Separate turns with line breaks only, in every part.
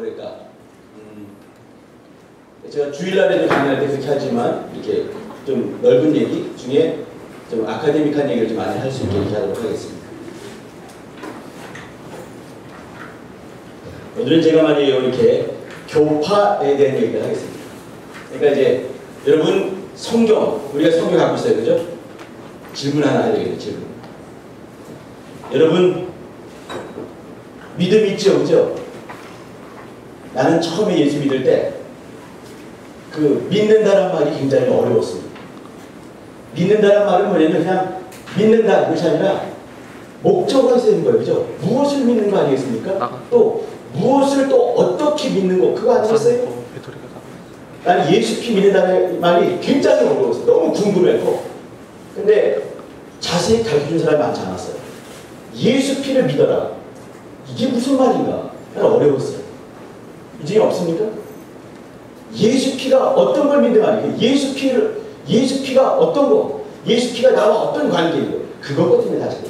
뭐랄까, 제가 주일날에도 강의할 때 그렇게 하지만 이렇게 좀 넓은 얘기 중에 좀 아카데믹한 얘기를 좀 많이 할 수 있게 이렇게 하도록 하겠습니다. 오늘은 제가 만약에 이렇게 교파에 대한 얘기를 하겠습니다. 그러니까 이제 여러분 성경, 우리가 성경 갖고 있어요, 그죠? 질문 하나 해야 되겠네요, 질문. 여러분 믿음 있죠, 그죠? 나는 처음에 예수 믿을 때 그 믿는다는 말이 굉장히 어려웠습니다. 믿는다는 말은 뭐냐면 그냥 믿는다 그것이 아니라 목적어가 있어야 되는 거예요, 그죠? 무엇을 믿는 거 아니겠습니까? 또 무엇을 또 어떻게 믿는 거 그거 아니겠어요? 나는 예수 피 믿는다는 말이 굉장히 어려웠어요. 너무 궁금했고, 근데 자세히 가르쳐준 사람이 많지 않았어요. 예수 피를 믿어라, 이게 무슨 말인가? 난 어려웠어요. 이 중에 없습니까? 예수 피가 어떤 걸 믿는 말이에요? 예수 피가 어떤 거? 예수 피가 나와 어떤 관계이고? 그거거든요, 사실.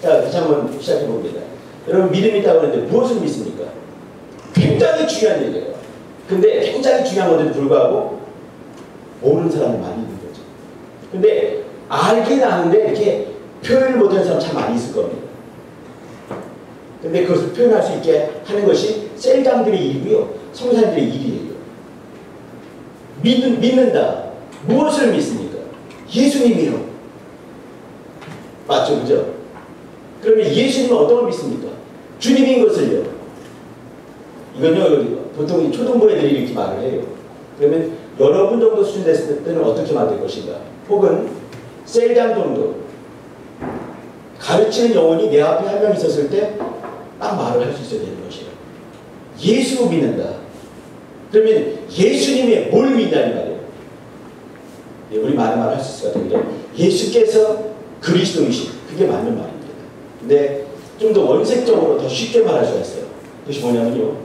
자, 다시 한번 시작해 봅니다. 여러분 믿음이 있다고 하는데 무엇을 믿습니까? 굉장히 중요한 얘기예요. 근데 굉장히 중요한 건데도 불구하고 모르는 사람이 많이 있는 거죠. 근데 알긴 아는데 이렇게 표현을 못하는 사람 참 많이 있을 겁니다. 근데 그것을 표현할 수 있게 하는 것이 셀장들의 일이고요, 성사님들의 일이에요. 믿는다. 무엇을 믿습니까? 예수님이요. 맞죠, 그죠? 그러면 예수님은 어떤 걸 믿습니까? 주님인 것을요. 이건요, 보통 초등부 애들이 이렇게 말을 해요. 그러면 여러분 정도 수준 됐을 때는 어떻게 만들 것인가? 혹은 셀장 정도 가르치는 영혼이 내 앞에 한 명 있었을 때 딱 말을 할 수 있어야 되는 것이에요. 예수 믿는다. 그러면 예수님의 뭘 믿냐는 말이에요. 네, 우리 많은 말을 할 수 있을 것 같은데 예수께서 그리스도이신, 그게 맞는 말입니다. 근데 좀 더 원색적으로 더 쉽게 말할 수가 있어요. 그것이 뭐냐면요,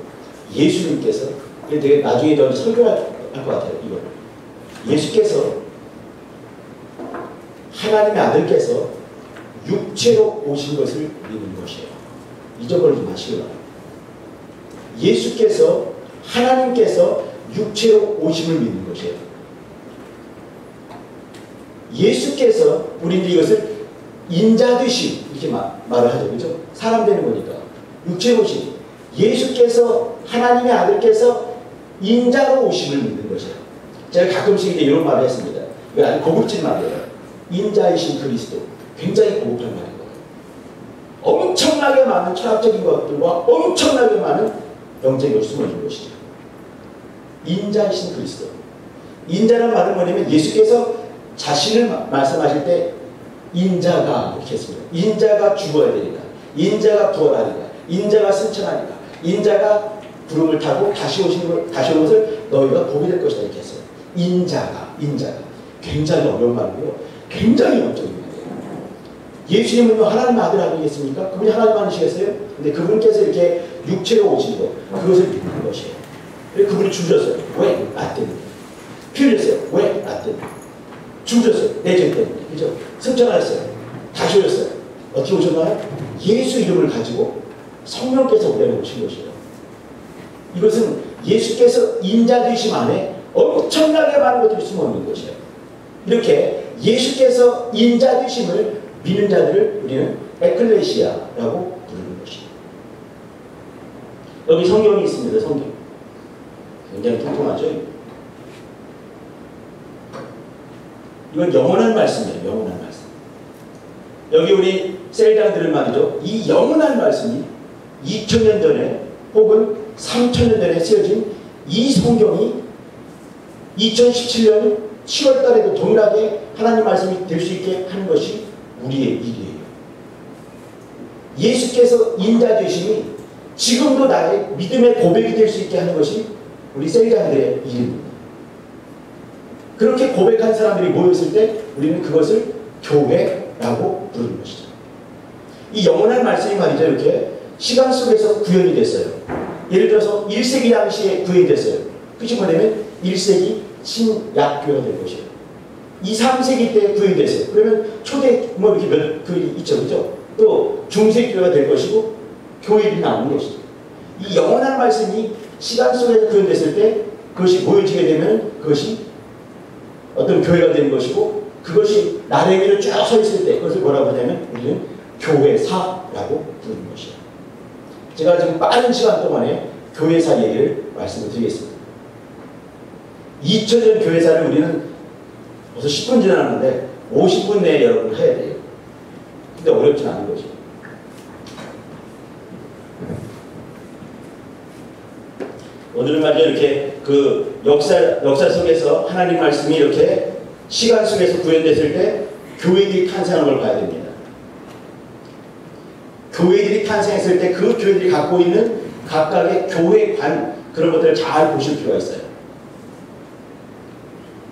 예수님께서, 이게 되게 나중에 더 설교할 것 같아요. 이거 예수께서, 하나님의 아들께서 육체로 오신 것을 믿는 것이에요. 잊어버리지 마시기 바랍니다. 예수께서, 하나님께서 육체로 오심을 믿는 것이에요. 예수께서, 우리는 이것을 인자되심 이렇게 말을 하죠, 그죠? 사람 되는 거니까 육체로 오심. 예수께서, 하나님의 아들께서 인자로 오심을 믿는 것이에요. 제가 가끔씩 이제 이런 말을 했습니다. 이거 아주 고급진 말이에요. 인자이신 그리스도. 굉장히 고급한 말인 거예요. 엄청나게 많은 철학적인 것들과 엄청나게 많은 영적인 것이 숨어있는 것이죠. 인자이신 그리스도. 인자라는 말은 뭐냐면 예수께서 자신을 말씀하실 때 인자가 이렇게 했습니다. 인자가 죽어야 되니까, 인자가 부활하니까, 인자가 승천하니까, 인자가 구름을 타고 다시 오는 것을 너희가 보게 될 것이다 이렇게 했어요. 인자가 굉장히 어려운 말이고요, 굉장히 영적인 말이에요. 예수님은 하나님의 아들 아니겠습니까? 그분이 하나님 아니시겠어요? 근데 그분께서 이렇게 육체로 오신 것, 그것을 믿는 것이에요. 그분이 죽으셨어요. 왜? 나 때문에. 피 흘렸어요. 왜? 나 때문에. 죽으셨어요. 내 죄 때문에. 그죠? 승천하셨어요. 다시 오셨어요. 어떻게 오셨나요? 예수 이름을 가지고 성령께서 우리 안에 오신 것이에요. 이것은 예수께서 인자되심 안에 엄청나게 많은 것들이 숨어있는 것이에요. 이렇게 예수께서 인자되심을 믿는 자들을 우리는 에클레시아라고 부르는 것이에요. 여기 성경이 있습니다. 성경. 굉장히 통통하죠. 이건 영원한 말씀이에요. 영원한 말씀. 여기 우리 셀장들은 말이죠, 이 영원한 말씀이 2000년 전에 혹은 3000년 전에 쓰여진 이 성경이 2017년 7월 달에도 동일하게 하나님 말씀이 될 수 있게 하는 것이 우리의 일이에요. 예수께서 인자되심이 지금도 나의 믿음의 고백이 될 수 있게 하는 것이 우리 셀장들의 일입니다. 그렇게 고백한 사람들이 모였을 때 우리는 그것을 교회라고 부르는 것이죠. 이 영원한 말씀이 말이죠, 이렇게 시간 속에서 구현이 됐어요. 예를 들어서 1세기 당시에 구현이 됐어요. 그것이 뭐냐면 1세기 신약교회가 될 것이에요. 2, 3세기 때 구현이 됐어요. 그러면 초대 뭐 이렇게 몇 있죠, 그죠? 또 중세교회가 될 것이고 교회들이 나오는 것이죠. 이 영원한 말씀이 시간 속에서 구현됐을 때 그것이 보여지게 되면 그것이 어떤 교회가 되는 것이고, 그것이 나를 위로 쭉 서 있을 때 그것을 뭐라고 하냐면 우리는 교회사라고 부르는 것이에요. 제가 지금 빠른 시간 동안에 교회사 얘기를 말씀을 드리겠습니다. 2000년 교회사를 우리는 벌써 10분 지났는데 50분 내에 여러분 해야 돼요. 근데 어렵진 않은 거죠. 오늘은 말이죠, 이렇게 그 역사 속에서 하나님 말씀이 이렇게 시간 속에서 구현됐을 때 교회들이 탄생하는 걸 봐야 됩니다. 교회들이 탄생했을 때 그 교회들이 갖고 있는 각각의 교회관, 그런 것들을 잘 보실 필요가 있어요.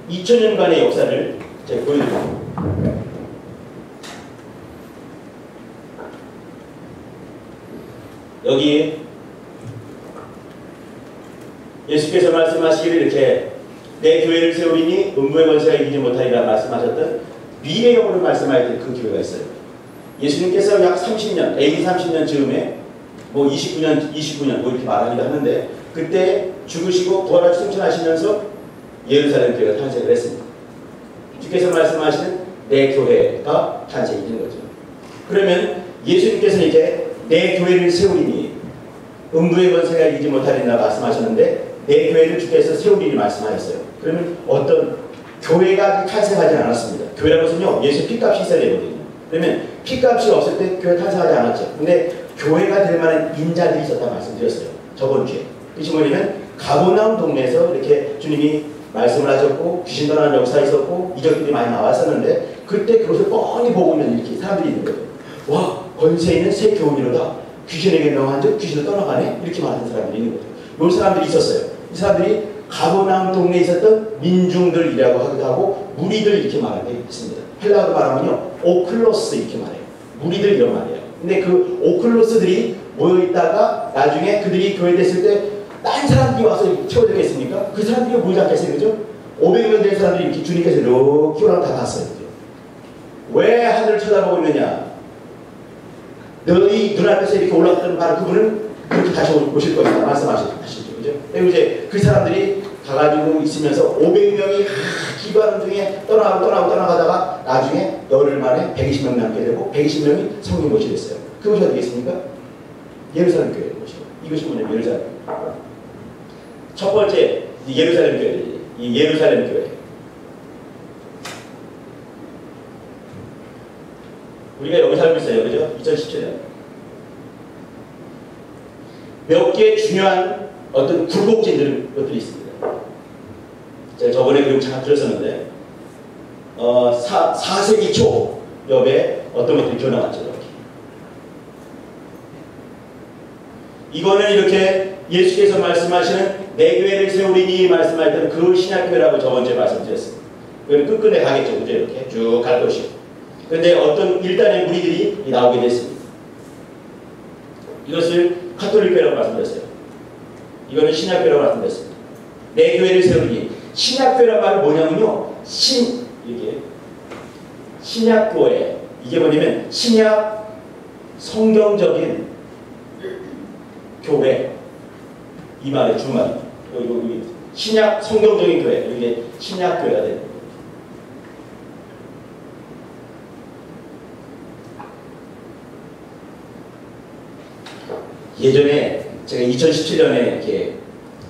2000년간의 역사를 제가 보여드립니다. 여기 예수께서 말씀하시기를 이렇게 내 교회를 세우리니 음부의 권세가 이기지 못하리라 말씀하셨던 미래형으로 말씀하셨던 그 교회가 있어요. 예수님께서 약 30년, AD 30년 즈음에 뭐 29년 뭐 이렇게 말하기도 하는데, 그때 죽으시고 부활하시 승천하시면서 예루살렘 교회가 탄생을 했습니다. 주께서 말씀하시는 내 교회가 탄생이 된 거죠. 그러면 예수님께서는 이제 내 교회를 세우리니 음부의 권세가 이기지 못하리라 말씀하셨는데, 내 교회를 주께서 세우리니 말씀하셨어요. 그러면 어떤 교회가 탄생하지 않았습니다. 교회라는 것은요, 예수 피값이 있어야 되거든요. 그러면 피값이 없을 때 교회 탄생하지 않았죠. 근데 교회가 될 만한 인자들이 있었다 말씀드렸어요. 저번 주에. 그것이 뭐냐면 가버나움 동네에서 이렇게 주님이 말씀을 하셨고 귀신 떠나는 역사가 있었고 이적들이 많이 나왔었는데, 그때 그것을 뻔히 보고 있는 이렇게 사람들이 있는 거예요. 와, 권세 있는 새 교훈이로다. 귀신에게 명한 즉 귀신을 떠나가네. 이렇게 말하는 사람들이 있는 거죠. 이 사람들이 있었어요. 이 사람들이 가버나움 동네에 있었던 민중들이라고 하기도 하고 무리들 이렇게 말하게 했습니다. 헬라어로 말하면요, 오클로스 이렇게 말해요. 무리들 이런 말이에요. 근데 그 오클로스들이 모여있다가 나중에 그들이 교회됐을 때 딴 사람들이 와서 채워되겠습니까? 그 사람들이 모이지 않겠어요? 그죠? 500명 된 사람들이 이렇게 주님께서 이렇게 오라고 다 갔어요. 그죠? 왜 하늘을 쳐다보고 있느냐? 너희 눈앞에서 이렇게 올라갔던 바로 그분은 그렇게 다시 오실 것이다 말씀하시죠. 그죠? 그리고 이제 그 사람들이 가가지고 있으면서 500명이 기도하는 중에 떠나가다가 나중에 열흘 만에 120명 남게 되고 120명이 성령 모시게 됐어요. 그것이 어디겠습니까? 예루살렘 교회의 것이고, 이것이 뭐냐면 예루살렘. 첫 번째 예루살렘 교회, 이 예루살렘 교회. 우리가 여기 살고 있어요, 그죠? 2017년. 몇 개 중요한 어떤 굴곡진들이 있습니다. 제가 저번에 그림 잠깐 드렸었는데, 4세기 초 옆에 어떤 것들이 드러나왔죠. 이렇게. 이거는 이렇게 예수께서 말씀하시는 내 교회를 세우리니 말씀하셨던 그 신약교회라고 저번주에 말씀드렸습니다. 그건 끝끝내 가겠죠. 그죠? 이렇게 쭉 갈 것이고. 그런데 어떤 일단의 무리들이 나오게 됐습니다. 이것을 카톨릭교회라고 말씀드렸어요. 이거는 신약교회라고 말씀드렸습니다. 내 교회를 세우리니. 신약교회란 말은 뭐냐면요, 이게 신약교회, 이게 뭐냐면 신약 성경적인 교회, 이 말의 주말이 여기 신약 성경적인 교회, 이게 신약교회가 되는 거예요. 예전에 제가 2017년에 이렇게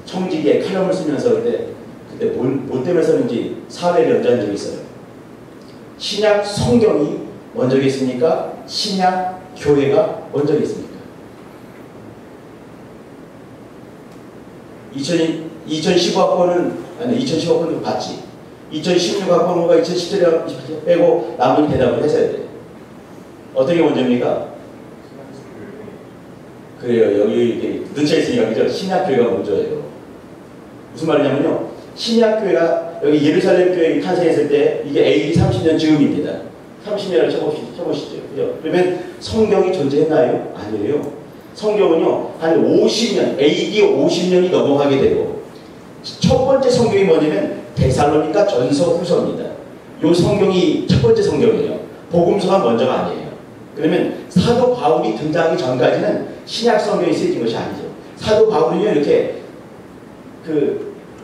청지기에 칼럼을 쓰면서 그때 뭐 때문에 썼는지 사회를 연주한 적이 있어요. 신약 성경이 먼저겠습니까? 신약 교회가 먼저겠습니까? 2015학번은 아니 2015학번도 봤지. 2016학번과 2017학 빼고 나머지 대답을 해줘야 돼. 어떻게 먼저입니까? 그래요. 여기 이렇게 눈치가 있으니까 그죠? 신약교회가 먼저예요. 무슨 말이냐면요, 신약교회가 여기 예루살렘 교회 탄생했을 때 이게 AD 30년 즈음입니다. 30년을 쳐보시죠. 그죠? 그러면 성경이 존재했나요? 아니에요. 성경은요, 한 50년, AD 50년이 넘어가게 되고, 첫 번째 성경이 뭐냐면 데살로니가 전서 후서입니다. 이 성경이 첫 번째 성경이에요. 복음서가 먼저가 아니에요. 그러면 사도 바울이 등장하기 전까지는 신약 성경이 쓰여진 것이 아니죠. 사도 바울은요, 이렇게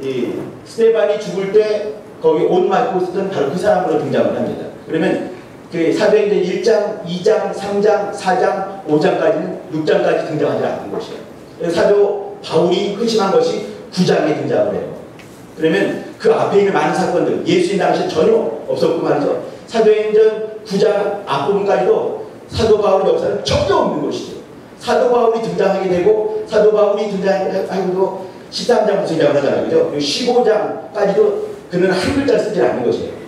이 스데반이 죽을 때 거기 옷 맞고 있었던 바로 그 사람으로 등장을 합니다. 그러면 그 사도행전 1장, 2장, 3장, 4장, 5장까지는 6장까지 등장하지 않는 것이에요. 사도 바울이 회심한 것이 9장에 등장을 해요. 그러면 그 앞에 있는 많은 사건들, 예수님 당시에 전혀 없었고 말이죠. 사도행전 9장 앞부분까지도 사도 바울의 역사는 전혀 없는 것이죠. 사도 바울이 등장하게 되고, 사도 바울이 등장하고도 13장부터 등장을 하잖아요. 그죠? 15장까지도 그는 한 글자 쓰지 않는 것이에요.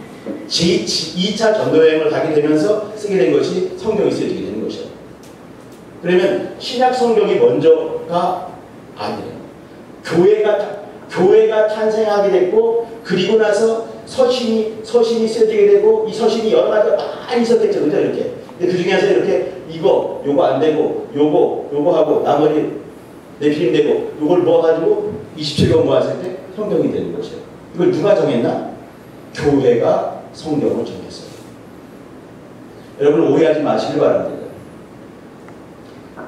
제2차 전도여행을 가게 되면서 쓰게 된 것이 성경이 쓰여지게 되는 것이에요. 그러면 신약 성경이 먼저가 아니에요. 교회가 탄생하게 됐고, 그리고 나서 서신이 쓰여지게 되고, 이 서신이 여러 가지가 많이 있었겠죠. 그죠? 이렇게. 근데 그 중에서 이렇게 요거 안 되고, 요거 하고, 나머지 내피림 되고, 요걸 모아가지고 27권 모았을 때 성경이 되는 것이에요. 이걸 누가 정했나? 교회가 성경을 정했어요. 여러분 오해하지 마시길 바랍니다.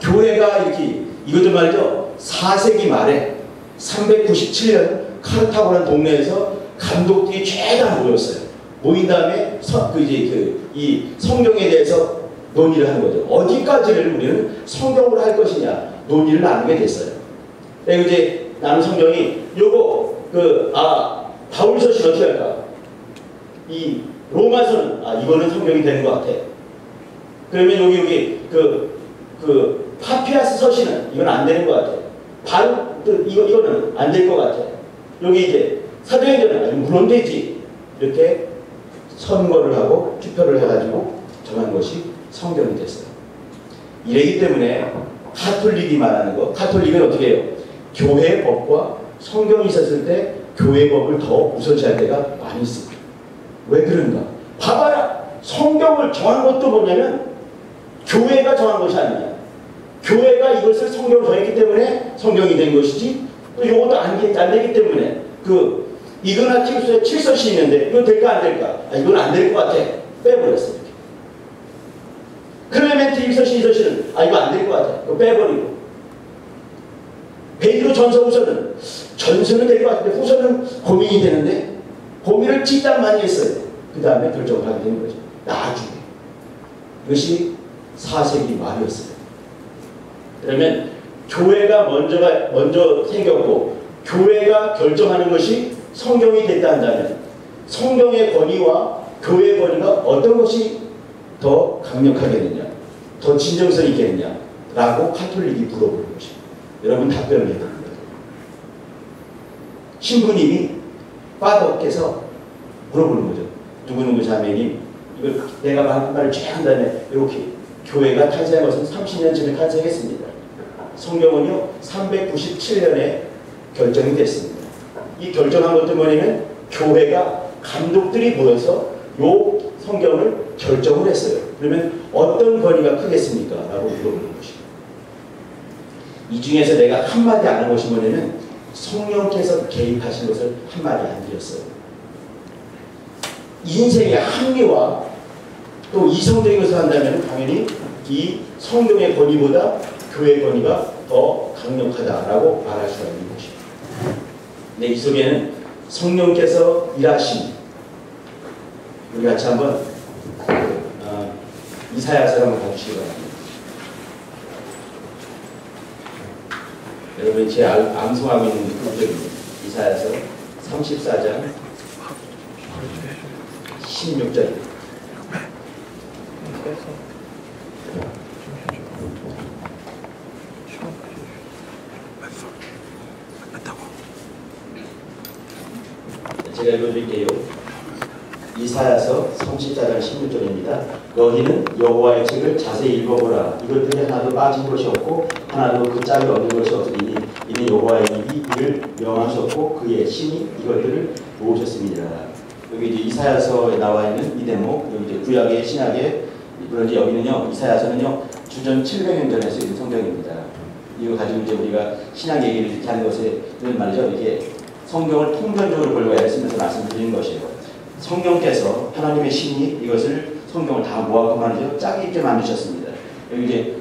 교회가 이렇게, 이것도 말이죠. 4세기 말에 397년 카르타고라는 동네에서 감독들이 죄다 모였어요. 모인 다음에 이 성경에 대해서 논의를 하는 거죠. 어디까지를 우리는 성경으로 할 것이냐 논의를 나누게 됐어요. 그리고 이제 나는 성경이 바울서신 어떻게 할까? 이 로마서는 이거는 성경이 되는 것 같아. 그러면 여기 파피아스 서신은 이건 안 되는 것 같아. 이거는 안 될 것 같아. 여기 이제 사도행전은 물론 되지. 이렇게 선거를 하고 투표를 해가지고 정한 것이 성경이 됐어요. 이래기 때문에 카톨릭이 말하는 거, 카톨릭은 어떻게 해요? 교회 법과 성경이 있었을 때 교회 법을 더 우선시할 때가 많이 있습니다. 왜 그런가? 봐봐라! 성경을 정한 것도 뭐냐면 교회가 정한 것이 아니냐. 교회가 이것을 성경으로 정했기 때문에 성경이 된 것이지, 또 이것도 안 되기 때문에 이그나티우스의 7서신이 있는데 이거 될까 안 될까? 이건 안 될 것 같아. 빼버렸어요. 클레멘트 1서신 2서신은 이거 안 될 것 같아. 이거 빼버리고. 베드로 전서 후서는 될 것 같은데 후서는 고민이 되는데 고민을 찌단 많이 했어요. 그 다음에 결정을 하게 된 거죠. 나중에. 이것이 4세기 말이었어요. 그러면 교회가 먼저 생겼고 교회가 결정하는 것이 성경이 됐다 한다면 성경의 권위와 교회의 권위가 어떤 것이 더 강력하겠느냐, 더 진정성 있겠느냐 라고 카톨릭이 물어보는 것입니다. 여러분 답변을 해야 됩니다. 신부님이 파더께서 물어보는 거죠. 누구누구 자매님, 이걸 내가 말을 쫙 한 다음에 이렇게 교회가 탄생한 것은 30년 전에 탄생했습니다. 성경은요 397년에 결정이 됐습니다. 이 결정한 것도 뭐냐면 교회가 감독들이 모여서 요 성경을 결정을 했어요. 그러면 어떤 권위가 크겠습니까? 라고 물어보는 것입니다. 이 중에서 내가 한마디 아는 것이 뭐냐면 성령께서 개입하신 것을 한마디 안 드렸어요. 인생의 합리와 또 이성적인 것을 한다면 당연히 이 성경의 권위보다 교회의 권위가 더 강력하다라고 말할 수가 있는 것입니다. 근데 이 속에는 성령께서 일하신, 우리 같이 한번 이사야서를 한번 봐주시기 바랍니다. 여러분 제 암송하고 있는 그 구절입니다. 이사야서 34장 16절입니다. 제가 읽어드릴게요. 이사야서 34장 16절입니다. 너희는 여호와의 책을 자세히 읽어보라. 이것들이 하나도 빠진 것이 없고 하나도 그 짝이 없는 것이 없으니 이는 여호와의 입이 이를 명하셨고 그의 신이 이것들을 모으셨습니다. 여기 이제 이사야서에 나와 있는 이 대목, 여기 이제 구약의 신약의, 그런지 여기는요 이사야서는요 주전 700년 전에 쓰인 성경입니다. 이거 가지고 이제 우리가 신약 얘기를 이렇게 하는 것은 말이죠. 이게 성경을 통전적으로 보려고 애쓰면서 말씀드리는 것이에요. 성령께서 하나님의 신이 이것을 성경을 다 모아서 말이죠. 짝이 있게 만드셨습니다. 여기 이제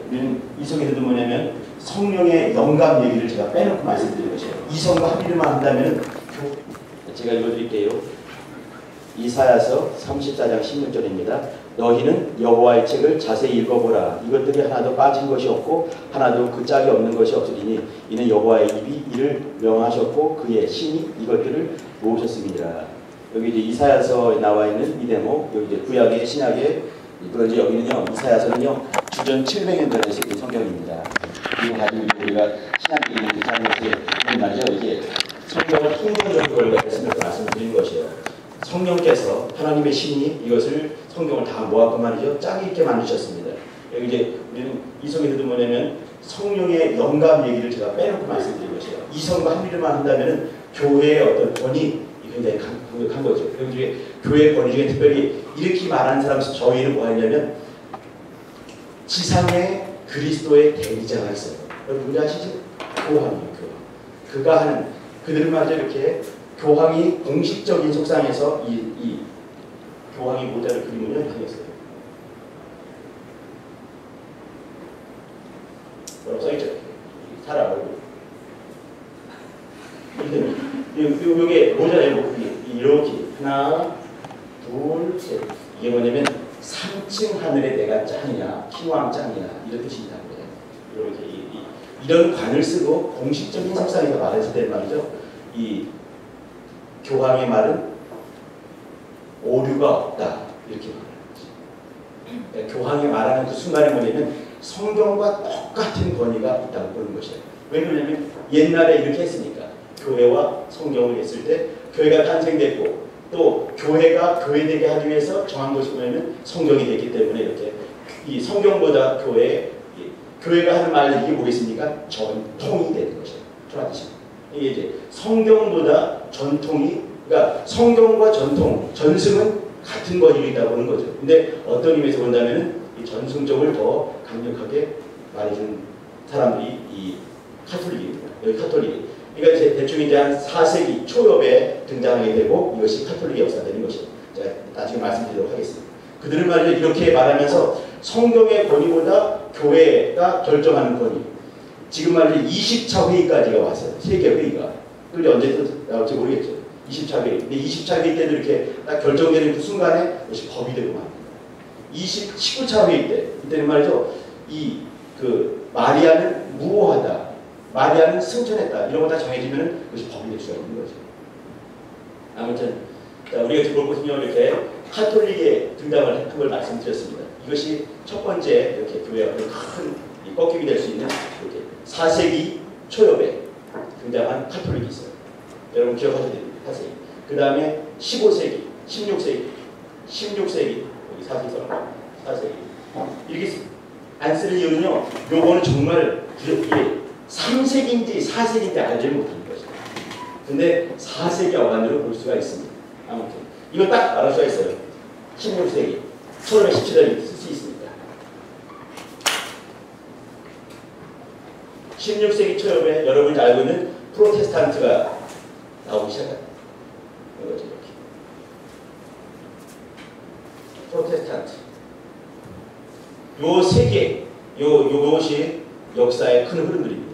이 속에서도 뭐냐면 성령의 영감 얘기를 제가 빼놓고 말씀드린 것이에요. 이성과 합의만 한다면 제가 읽어드릴게요. 이사야서 34장 16절입니다. 너희는 여호와의 책을 자세히 읽어보라. 이것들이 하나도 빠진 것이 없고 하나도 그 짝이 없는 것이 없으리니 이는 여호와의 입이 이를 명하셨고 그의 신이 이것들을 모으셨음이니라. 여기 이제 이사야서에 나와 있는 이 대목, 여기 이제 구약의 신약의 그런지 여기는요, 이사야서는요 주전 700년 전에 쓰인 성경입니다. 이거 가지고 우리가 신약에 있는 기타는 것이 말이죠. 이게 성경을 통전적으로 했으면 말씀드리는 것이에요. 성령께서 하나님의 신이 이것을 성경을 다 모았고 말이죠. 짝이 있게 만드셨습니다. 여기 이제 우리는 이 속에서도 뭐냐면 성령의 영감 얘기를 제가 빼놓고 말씀드린 것이에요. 이성과 합의만 한다면 교회의 어떤 권위 굉장히 강력한 거죠. 그리고 이제 교회 권위 중에 특별히 이렇게 말하는 사람 저희는 뭐 하냐면 지상에 그리스도의 대리자가 있어요. 여러분 아시죠? 교황이에요. 교황. 그가 하는 그들은 말이죠 이렇게 교황이 공식적인 속상에서 이 교황이 모자를 그림을 하겠어요. 뭐라고 써있죠? 사람 얼굴. 이게 모자예요. 이렇게 하나, 둘, 셋. 이게 뭐냐면 3층 하늘에 내가 짱이냐, 키왕 짱이냐 이런 뜻이 있다는 거예요. 이렇게 이런 관을 쓰고 공식적인 속상에서 말했을 때 말이죠. 이 교황의 말은 오류가 없다 이렇게 말하는 거죠. 그러니까 교황이 말하는 그 순간에 뭐냐면 성경과 똑같은 권위가 있다고 보는 것이에요. 왜 그러냐면 옛날에 이렇게 했으니까 교회와 성경을 했을 때 교회가 탄생됐고 또 교회가 교회되게 하기 위해서 정한 것이 뭐냐면 성경이 됐기 때문에 이렇게 이 성경보다 교회가 하는 말 이게 뭐겠습니까? 전통이 되는 것이에요. 트라디션. 이게 이제 성경보다 전통이, 그러니까 성경과 전통, 전승은 같은 권위가 있다고 보는 거죠. 근데 어떤 의미에서 본다면은 이 전승적을 더 강력하게 말해준 사람들이 이 카톨릭입니다. 여기 카톨릭. 그러니까 이제 대충 이제 한 4세기 초엽에 등장하게 되고 이것이 카톨릭의 역사가 되는 것이죠. 제가 나중에 말씀드리도록 하겠습니다. 그들은 말이죠 이렇게 말하면서 성경의 권위보다 교회가 결정하는 권위. 지금 말이죠 20차 회의까지가 왔어요. 세계 회의가. 그게 언제 나올지 모르겠죠. 20차 회의. 근데 20차 회의 때도 이렇게 딱 결정되는 그 순간에 그것이 법이 되고 맙니다. 19차 회의 때 이때는 말이죠 마리아는 무호하다. 마리아는 승천했다. 이런 거 다 정해지면 그것이 법이 될 수가 있는 거죠. 아무튼 우리가 볼 것은요 이렇게 카톨릭의 등장을 한 걸 말씀드렸습니다. 이것이 첫 번째 이렇게 교회가 큰 꺾임이 될 수 있는 이렇게 4세기 초엽에 등장한 카톨릭이 있어요. 여러분 기억하셔야 됩니다. 4세기. 그 다음에 15세기, 16세기, 여기 4세기. 이렇게 안 쓰는 이유는요. 요거는 정말 3세기인지 4세기인지 알지 못하는 것이죠. 근데 4세기 어간으로 볼 수가 있습니다. 아무튼 이거 딱 알을 수가 있어요. 16세기, 1517년에 쓸 수 있습니다. 16세기 초엽에 여러분이 알고 있는 프로테스탄트가 나오기 시작합니다. 이거죠, 이렇게. 프로테스탄트. 요 세 개, 요것이 역사의 큰 흐름들입니다.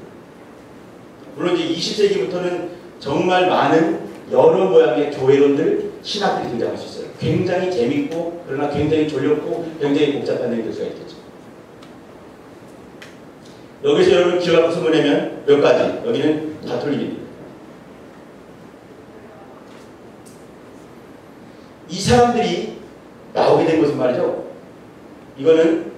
물론 이제 20세기부터는 정말 많은 여러 모양의 교회론들, 신학들이 등장할 수 있어요. 굉장히 재밌고 그러나 굉장히 졸렸고 굉장히 복잡한 내용이 될 수가 있겠죠. 여기서 여러분 기억할 것은 뭐냐면 몇 가지. 여기는 가톨릭입니다. 이 사람들이 나오게 된 것은 말이죠. 이거는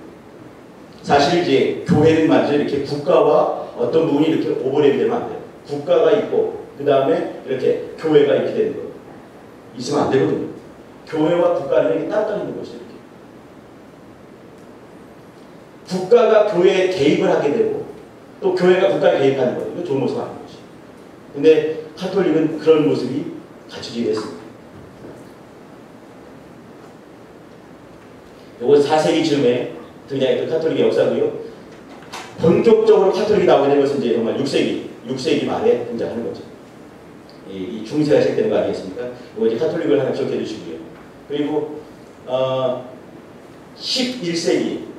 사실 이제 교회는 말이죠. 이렇게 국가와 어떤 부분이 이렇게 오버랩이 되면 안 돼요. 국가가 있고 그 다음에 이렇게 교회가 이렇게 되는 거예요. 있으면 안 되거든요. 교회와 국가는 이렇게 따로 있는 것이죠. 이렇게. 국가가 교회에 개입을 하게 되고 또 교회가 국가에 개입하는 거예요. 이거 좋은 모습 아닌 것이. 근데 카톨릭은 그런 모습이 갖춰지게 됐습니다. 이건 4세기 즈음에 등장했던 카톨릭의 역사고요. 본격적으로 카톨릭이 나오게 된 것은 이제 정말 6세기 말에 등장하는 거죠. 이 중세가 시작되는 거 아니겠습니까? 이거 이제 카톨릭을 하나 기억해 주시고요. 그리고 11세기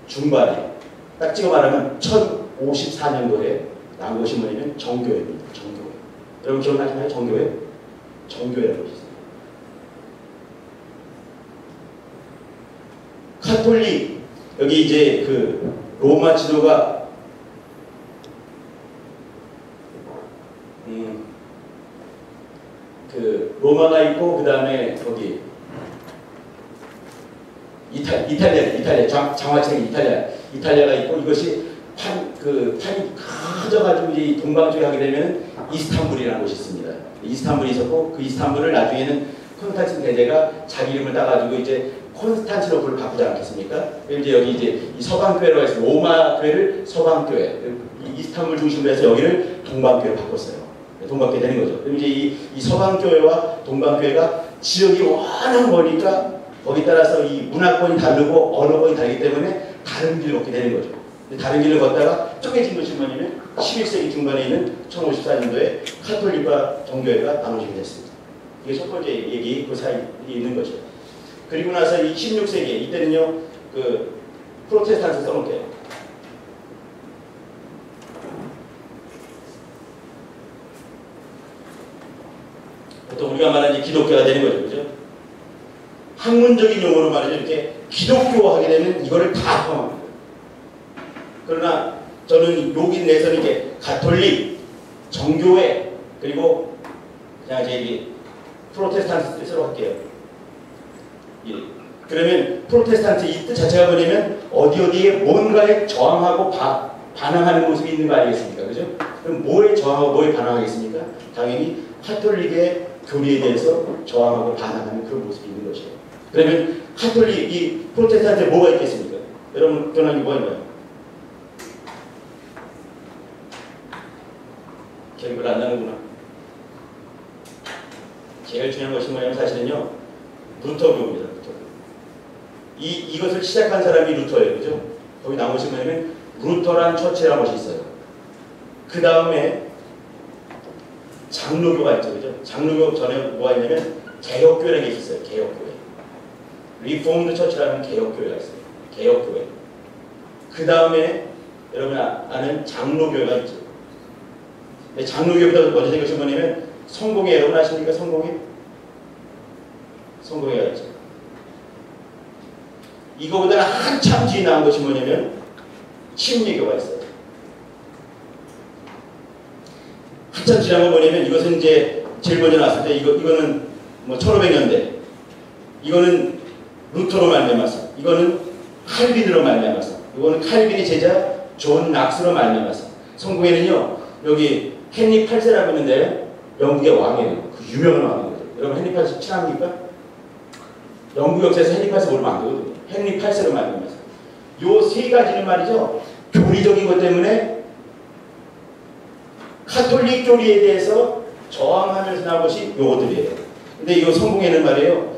중반에 딱 찍어 말하면 1054년도에 나온 것이 뭐냐면 정교회입니다. 정교회. 여러분 기억나시나요? 정교회? 정교회라고 있어요. 카톨릭, 여기 이제 그 로마 지도가 그 로마가 있고 그 다음에 거기 이탈리아 장화층 이탈리아가 있고, 이것이 판이 커져가지고 이제 동방 쪽에 하게 되면 이스탄불이라는 곳이 있습니다. 이스탄불이 있었고, 그 이스탄불을 나중에는 콘스탄틴 대제가 자기 이름을 따가지고 이제 콘스탄티노플을 바꾸지 않겠습니까? 이제 여기 이제 이 서방교회로 해서 로마 교회를 서방교회, 이스탄불 중심으로 해서 여기를 동방교회로 바꿨어요. 동방교회 되는 거죠. 그럼 이제 이 서방교회와 동방교회가 지역이 워낙 멀니까 거기에 따라서 이 문화권이 다르고 언어권이 다르기 때문에 다른 길을 걷게 되는 거죠. 다른 길을 걷다가 쪼개진 것이 뭐냐면 11세기 중반에 있는 1054년도에 카톨릭과 정교회가 나눠지게 됐습니다. 이게 첫 번째 얘기, 그 사이에 있는 거죠. 그리고 나서 이 16세기, 이때는요, 그 프로테스탄트 써놓을게요. 보통 우리가 말하는 기독교가 되는 거죠. 그죠? 학문적인 용어로 말하죠. 이렇게 기독교화하게 되면 이거를 다 포함합니다. 그러나 저는 여기 내에서는 이게 가톨릭, 정교회, 그리고 그냥 이제 프로테스탄트로 할게요. 예. 그러면 프로테스탄트 이 뜻 자체가 뭐냐면 어디에 뭔가에 저항하고 반항하는 모습이 있는 거 아니겠습니까? 그죠? 그럼 뭐에 저항하고 뭐에 반항하겠습니까? 당연히 카톨릭의 교리에 대해서 저항하고 반항하는 그런 모습이 있는 것이에요. 그러면 카톨릭, 이 프로테스탄트에 뭐가 있겠습니까? 여러분 변한 게 뭐가 있나요? 기억을 안 나는구나. 제일 중요한 것이 뭐냐면 사실은요, 루터교입니다. 루터교. 이것을 시작한 사람이 루터예요. 그죠? 거기 나오신 뭐냐면 루터란 처치라는 것이 있어요. 그 다음에 장로교가 있죠. 그죠? 장로교 전에 뭐가 있냐면 개혁교회라는 게 있었어요. 개혁교회. 리포음드 처치라는 개혁교회가 있어요. 개혁교회. 그 다음에 여러분 아는 장로교회가 있죠. 장로교회보다 먼저 된 것이 뭐냐면 성공회, 여러분 아십니까? 성공회? 성공회가 있죠. 이거보다는 한참 뒤에 나온 것이 뭐냐면 침례교가 있어요. 한참 지난 건 뭐냐면 이것은 이제 제일 먼저 나왔을 때 이거는 뭐 1500년대, 이거는 루터로 말미암아서, 이거는 칼빈으로 말미암아서, 이거는 칼빈의 제자 존 낙스로 말미암아서. 성공회는요, 여기 헨리 8세라고 있는데 영국의 왕이에요. 그 유명한 왕이거든요. 여러분 헨리 8세 친합니까? 영국 역사에서 헨리 8세 모르면 안 되거든요. 헨리 8세로 말미암아서. 요 세 가지는 말이죠, 교리적인 것 때문에 카톨릭 교리에 대해서 저항하면서 나온 것이 요것들이에요. 근데 이 성공회는 말이에요,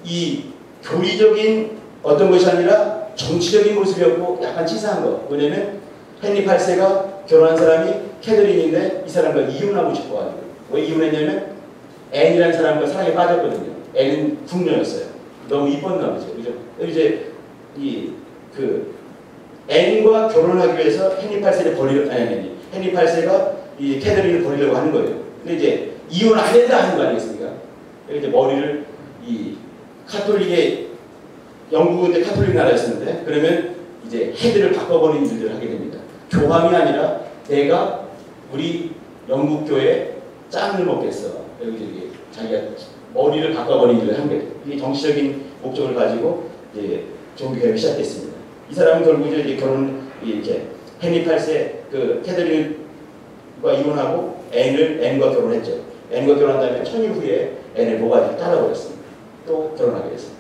이 교리적인 어떤 것이 아니라 정치적인 모습이었고 약간 치사한 거. 뭐냐면 헨리 8세가 결혼한 사람이 캐더린인데 이 사람과 이혼하고 싶어가지고. 왜 이혼했냐면 앤이라는 사람과 사랑에 빠졌거든요. 앤은 궁녀였어요. 너무 이뻤나 보죠. 그죠? 이제 앤과 결혼하기 위해서 헨리 8세를 버리려고, 헨리 8세가 이 캐더린을 버리려고 하는 거예요. 근데 이제 이혼 안 된다 하는 거 아니겠습니까? 이제 머리를 이 카톨릭의, 영국은 카톨릭 나라였었는데, 그러면 이제 헤드를 바꿔버리는 일들을 하게 됩니다. 교황이 아니라 내가 우리 영국 교회 짱을 먹겠어. 여기 자기가 머리를 바꿔버리는 일을 한 거예요. 이게 정치적인 목적을 가지고 이제 종교개혁을 시작했습니다. 이 사람은 결국 이제 이렇게 헨리 8세 그 캐더린과 이혼하고 앤과 결혼했죠. 앤과 결혼한 다음에 천일 후에 앤을 모가지고 따라버렸습니다. 또 결혼하게 됐습니다.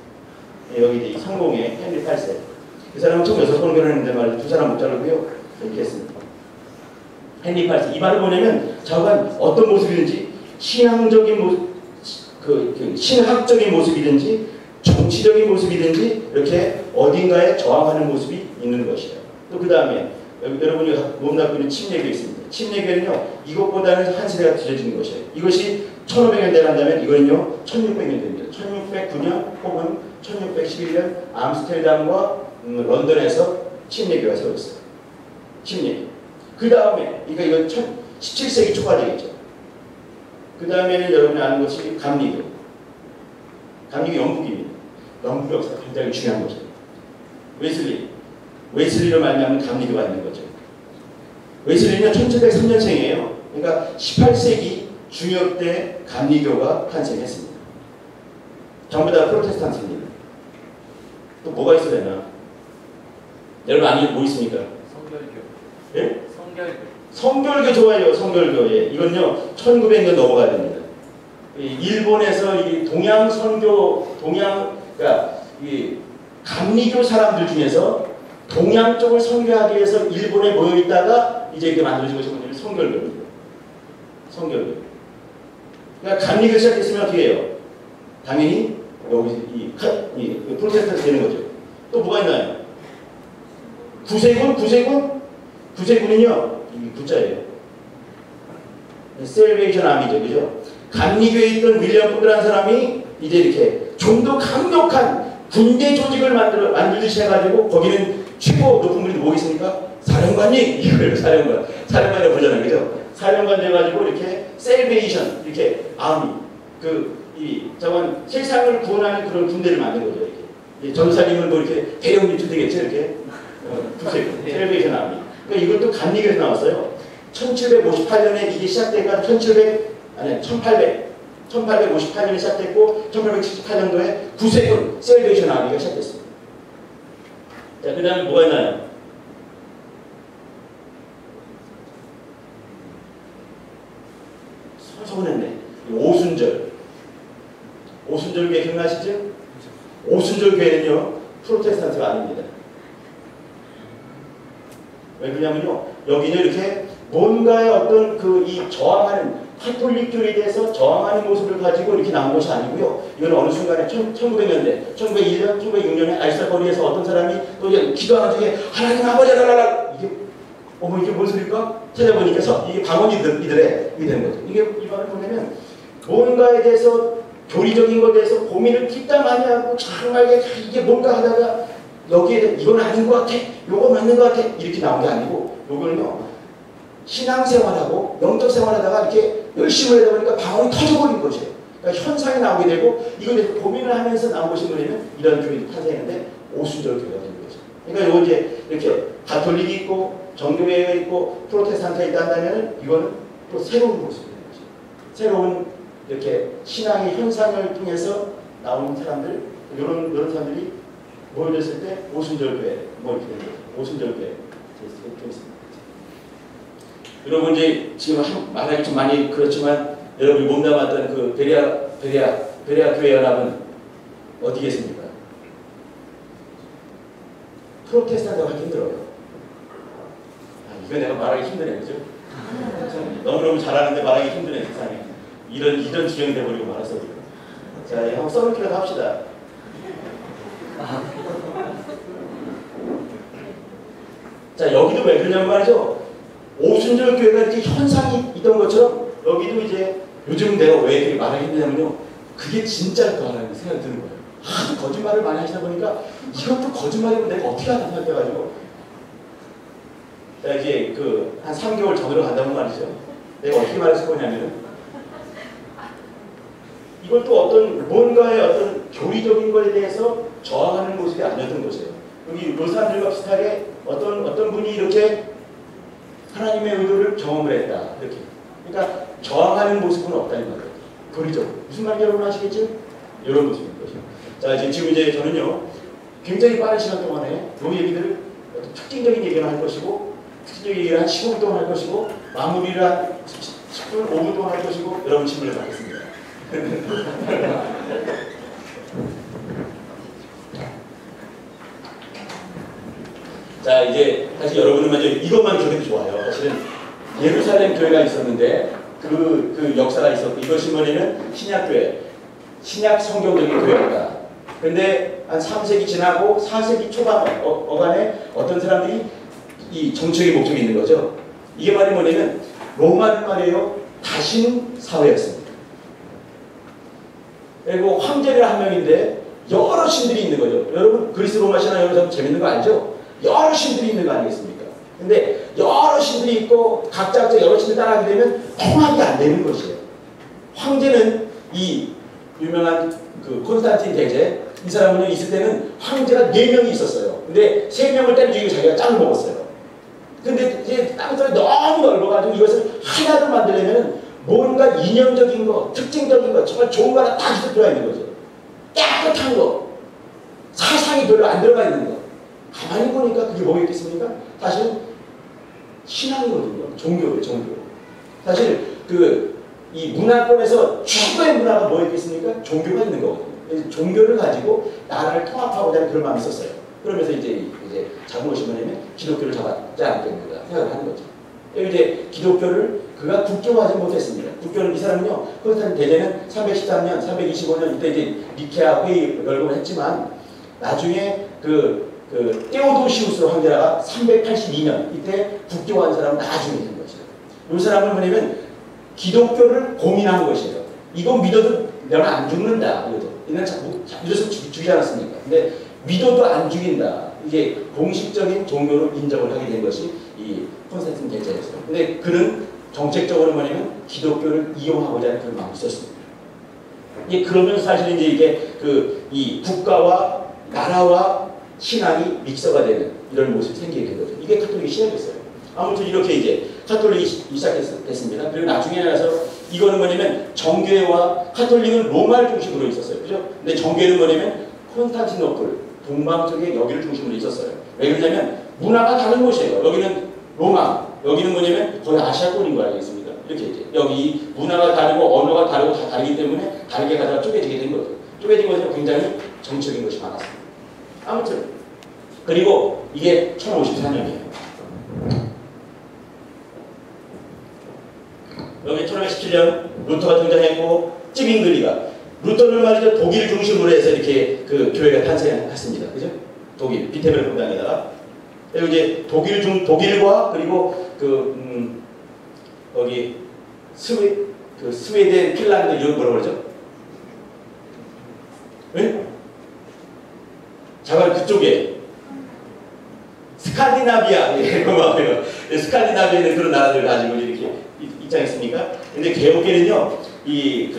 여기 이제 성공의 헨리 8세. 이 사람은 총 6번 결혼했는데 말이죠. 두 사람 못 자르고요. 이렇게 했습니다. 헨리 8세. 이 말은 뭐냐면 저가 어떤 모습이든지 신앙적인 모습, 신학적인 모습이든지 정치적인 모습이든지 이렇게 어딘가에 저항하는 모습이 있는 것이에요. 또 그 다음에 여러분이 몸담고 있는 침례교가 있습니다. 침례교는요, 이것보다는 한 세대가 뒤져지는 것이에요. 이것이 1500년대에 한다면 이거는요 1600년대입니다. 1609년 혹은 1611년 암스테르담과 런던에서 침례교가 세웠어요. 침례교. 그 다음에 이건 17세기 초가 되겠죠. 그 다음에는 여러분이 아는 것이 감리교. 감리교 영국입니다. 영국 역사가 굉장히 중요한 거죠. 웨슬리로 말미암은 감리교가 있는 거죠. 웨슬리는 1703년생이에요. 그러니까 18세기 중엽 때 감리교가 탄생했습니다. 전부 다 프로테스탄트입니다. 또 뭐가 있어야 되나? 여러분 아니 뭐 있습니까?
성결교.
예?
성결교.
성결교 좋아요. 성결교. 예. 이건요 1900년 넘어가야 됩니다. 일본에서 이 동양 선교 그러니까 이 감리교 사람들 중에서 동양 쪽을 선교하기 위해서 일본에 모여 있다가 이제 이렇게 만들어진 것이 뭐냐면 성결교입니다. 성결교. 그러니까 감리교 시작했으면 어떻게 해요? 당연히 여기 이 프로테스탄트 되는 거죠. 또 뭐가 있나요? 구세군은요 이 구자예요. 셀베이션 아미죠, 그죠? 감리교에 있던 윌리엄 푸드라는 사람이 이제 이렇게 좀 더 강력한 군대 조직을 만들듯이 해가지고 거기는 최고 높은 분이 뭐가 있습니까? 사령관님! 이거예요, 사령관이라고 부르잖아요, 그죠? 사령관 돼가지고 이렇게 셀베이션, 이렇게 아미, 저건 세상을 구원하는 그런 군대를 만든 거죠, 이렇게. 전사님은 뭐 이렇게 대령 유출 되겠죠, 이렇게. 셀베이션 아미. 그러니까 이것도 감리교에서 나왔어요. 1758년에 이게 시작되니까 1858년에 시작됐고 1878년도에 구세군 셀베이션 아미가 시작됐습니다. 자, 그 다음에 뭐가 있나요? 서운했네. 오순절교회 기억나시죠? 오순절교회는요 프로테스탄트가 아닙니다. 왜 그러냐면요 여기는 이렇게 뭔가의 어떤 이 저항하는 카톨릭교에 대해서 저항하는 모습을 가지고 이렇게 나온 것이 아니고요. 이건 어느 순간에 1900년대, 1901년, 1906년에 알쌀거리에서 어떤 사람이 또 이제 기도하는 중에 하나님 아버지 라라라 이게 이게 뭔 소리일까? 찾아보니까 이게 방언이들의 이게 되는 거죠. 이게 이 말을 보면 뭔가에 대해서 교리적인 것에 대해서 고민을 뒷담 많이 하고 정말 이게 뭔가 하다가 여기에 이건 아닌 것 같아, 요거 맞는 것 같아 이렇게 나온 게 아니고 요거는요 신앙생활하고 영적생활하다가 이렇게 열심히 하다 보니까 방언이 터져버린 것이에요. 그러니까 현상이 나오게 되고 이거에 대해서 고민을 하면서 나온 것이 뭐냐면 이런 교회가 탄생했는데 오순절교회가 된 거죠. 그러니까 요거 이제 이렇게 가톨릭이 있고 정교회가 있고 프로테스탄트가 있다 한다면 이거는 또 새로운 모습이 되는 거죠. 새로운 이렇게 신앙의 현상을 통해서 나오는 사람들 이런 사람들이 모여졌을 때 오순절교회 뭐 이렇게 되는 거죠. 오순절교회 좀 있습니다. 여러분 이제 지금 말하기 좀 많이 그렇지만 여러분이 몸담았던 그 베레아 교회 연합은 어디 계십니까? 프로테스탄트가 하기 힘들어요. 이거 내가 말하기 힘드네, 그죠? 너무너무 잘하는데 말하기 힘드네, 세상에. 이런 주장이 돼버리고 말았어. 자, 한번 써놓기라도 합시다. 자, 여기도 왜 그러냐면 말이죠. 오순절 교회가 이렇게 현상이 있던 것처럼 여기도 이제 요즘 내가 왜 이렇게 말하기 힘드냐면요. 그게 진짜일 거라는 생각이 드는 거예요. 하도 거짓말을 많이 하시다 보니까 이것도 거짓말이면 내가 어떻게 하나 생각해가지고 자, 이제 한 3개월 전으로 간다면 말이죠. 내가 어떻게 말했을 거냐면은 이걸 또 뭔가의 어떤 교리적인 것에 대해서 저항하는 모습이 아니었던 것이에요. 여기 그 사람들과 비슷하게 어떤 분이 이렇게 하나님의 의도를 경험을 했다. 이렇게. 그러니까 저항하는 모습은 없다는 말이에요. 교리적으로. 무슨 말인지 여러분 아시겠죠? 이런 모습인 거죠. 자, 지금 이제 저는요, 굉장히 빠른 시간 동안에 이 얘기들을 어떤 특징적인 얘기를 할 것이고, 특징적인 얘기를 한 15분 동안 할 것이고, 마무리를 한 10분, 5분 동안 할 것이고, 여러분 질문을 받겠습니다. 자, 이제 사실 여러분은 먼저 이것만 기억해도 좋아요. 사실은 예루살렘 교회가 있었는데 그 역사가 있었고 이것이 뭐냐면 신약교회, 신약 성경적인 교회입니다. 그런데 한 3세기 지나고 4세기 초반 어간에 어떤 사람들이 이 정치적인 목적이 있는 거죠. 이게 말이 뭐냐면 로마는 말이에요. 다신 사회였습니다. 그리고 황제가 한 명인데 여러 신들이 있는 거죠. 여러분 그리스 로마 신화 여러분 재밌는 거 알죠? 여러 신들이 있는 거 아니겠습니까? 근데 여러 신들이 있고 각자 여러 신들 따라하게 되면 통합이 안 되는 것이에요. 황제는 이 유명한 그 콘스탄틴 대제, 이 사람은요 있을 때는 황제가 4명이 있었어요. 근데 3명을 때려주고 자기가 짱을 먹었어요. 근데 이제 땅덩이 너무 넓어가지고 이것을 하나로 만들려면 뭔가 인연적인 거, 특징적인 거, 정말 좋은 거 하나 딱 있어 들어가 있는 거죠. 깨끗한 거, 사상이 별로 안 들어가 있는 거. 가만히 보니까 그게 뭐겠습니까? 사실 신앙이거든요. 종교예요, 종교. 사실 이 문화권에서 최고의 문화가 뭐였겠습니까? 종교가 있는 거거든요. 그래서 종교를 가지고 나라를 통합하고자 하는 그런 마음이 있었어요. 그러면서 이제 자본 오시면 기독교를 잡았지 않겠는가 생각을 하는 거죠. 이제 기독교를 그가 국교화하지 못했습니다. 국교는 이 사람은요, 콘스탄틴 대제는 313년, 325년 이때 이제 니케아 회의 열거를 했지만 나중에 테오도시우스 황제가 382년 이때 국교화한 사람은 나중에 된 것이에요. 이 사람은 뭐냐면 기독교를 고민한 것이에요. 이거 믿어도 내가 안 죽는다. 이건 믿어서 죽이지 않았습니까? 근데 믿어도 안 죽인다. 이게 공식적인 종교로 인정을 하게 된 것이 이 콘스탄틴 대제였어요. 근데 그는 정책적으로 뭐냐면 기독교를 이용하고자 하는 그런 마음이 있었습니다. 그러면서 사실 이제 이게 이 국가와 나라와 신앙이 믹서가 되는 이런 모습이 생기게 된 거죠. 이게 카톨릭이 시작했어요. 아무튼 이렇게 이제 카톨릭이 시작됐습니다. 그리고 나중에 나서 이거는 뭐냐면 정교회와 카톨릭은 로마를 중심으로 있었어요. 그죠? 근데 정교회는 뭐냐면 콘스탄티노플, 동방 쪽에 여기를 중심으로 있었어요. 왜 그러냐면 문화가 다른 곳이에요. 여기는 로마, 여기는 뭐냐면 거의 아시아권인 거 알겠습니까? 이렇게 이제 여기 문화가 다르고 언어가 다르고 다 다르기 때문에 다르게 가다가 쪼개지게 된 거죠. 쪼개진 것은 굉장히 정치적인 것이 많았습니다. 아무튼 그리고 이게 1054년이에요. 여기 1517년 루터가 등장했고 찌빙글리가 루터는 말이죠 독일 중심으로 해서 이렇게 그 교회가 탄생했습니다. 그죠? 독일 비테베르 공당에다가 그리고 이제 독일과 그리고 거기 스웨덴, 핀란드 이런 뭐라고 그러죠? 네? 자갈 그쪽에 스칸디나비아 스칸디나비아는 그런 나라들 가지고 이렇게 있지 않습니까? 근데 개혁계는요 이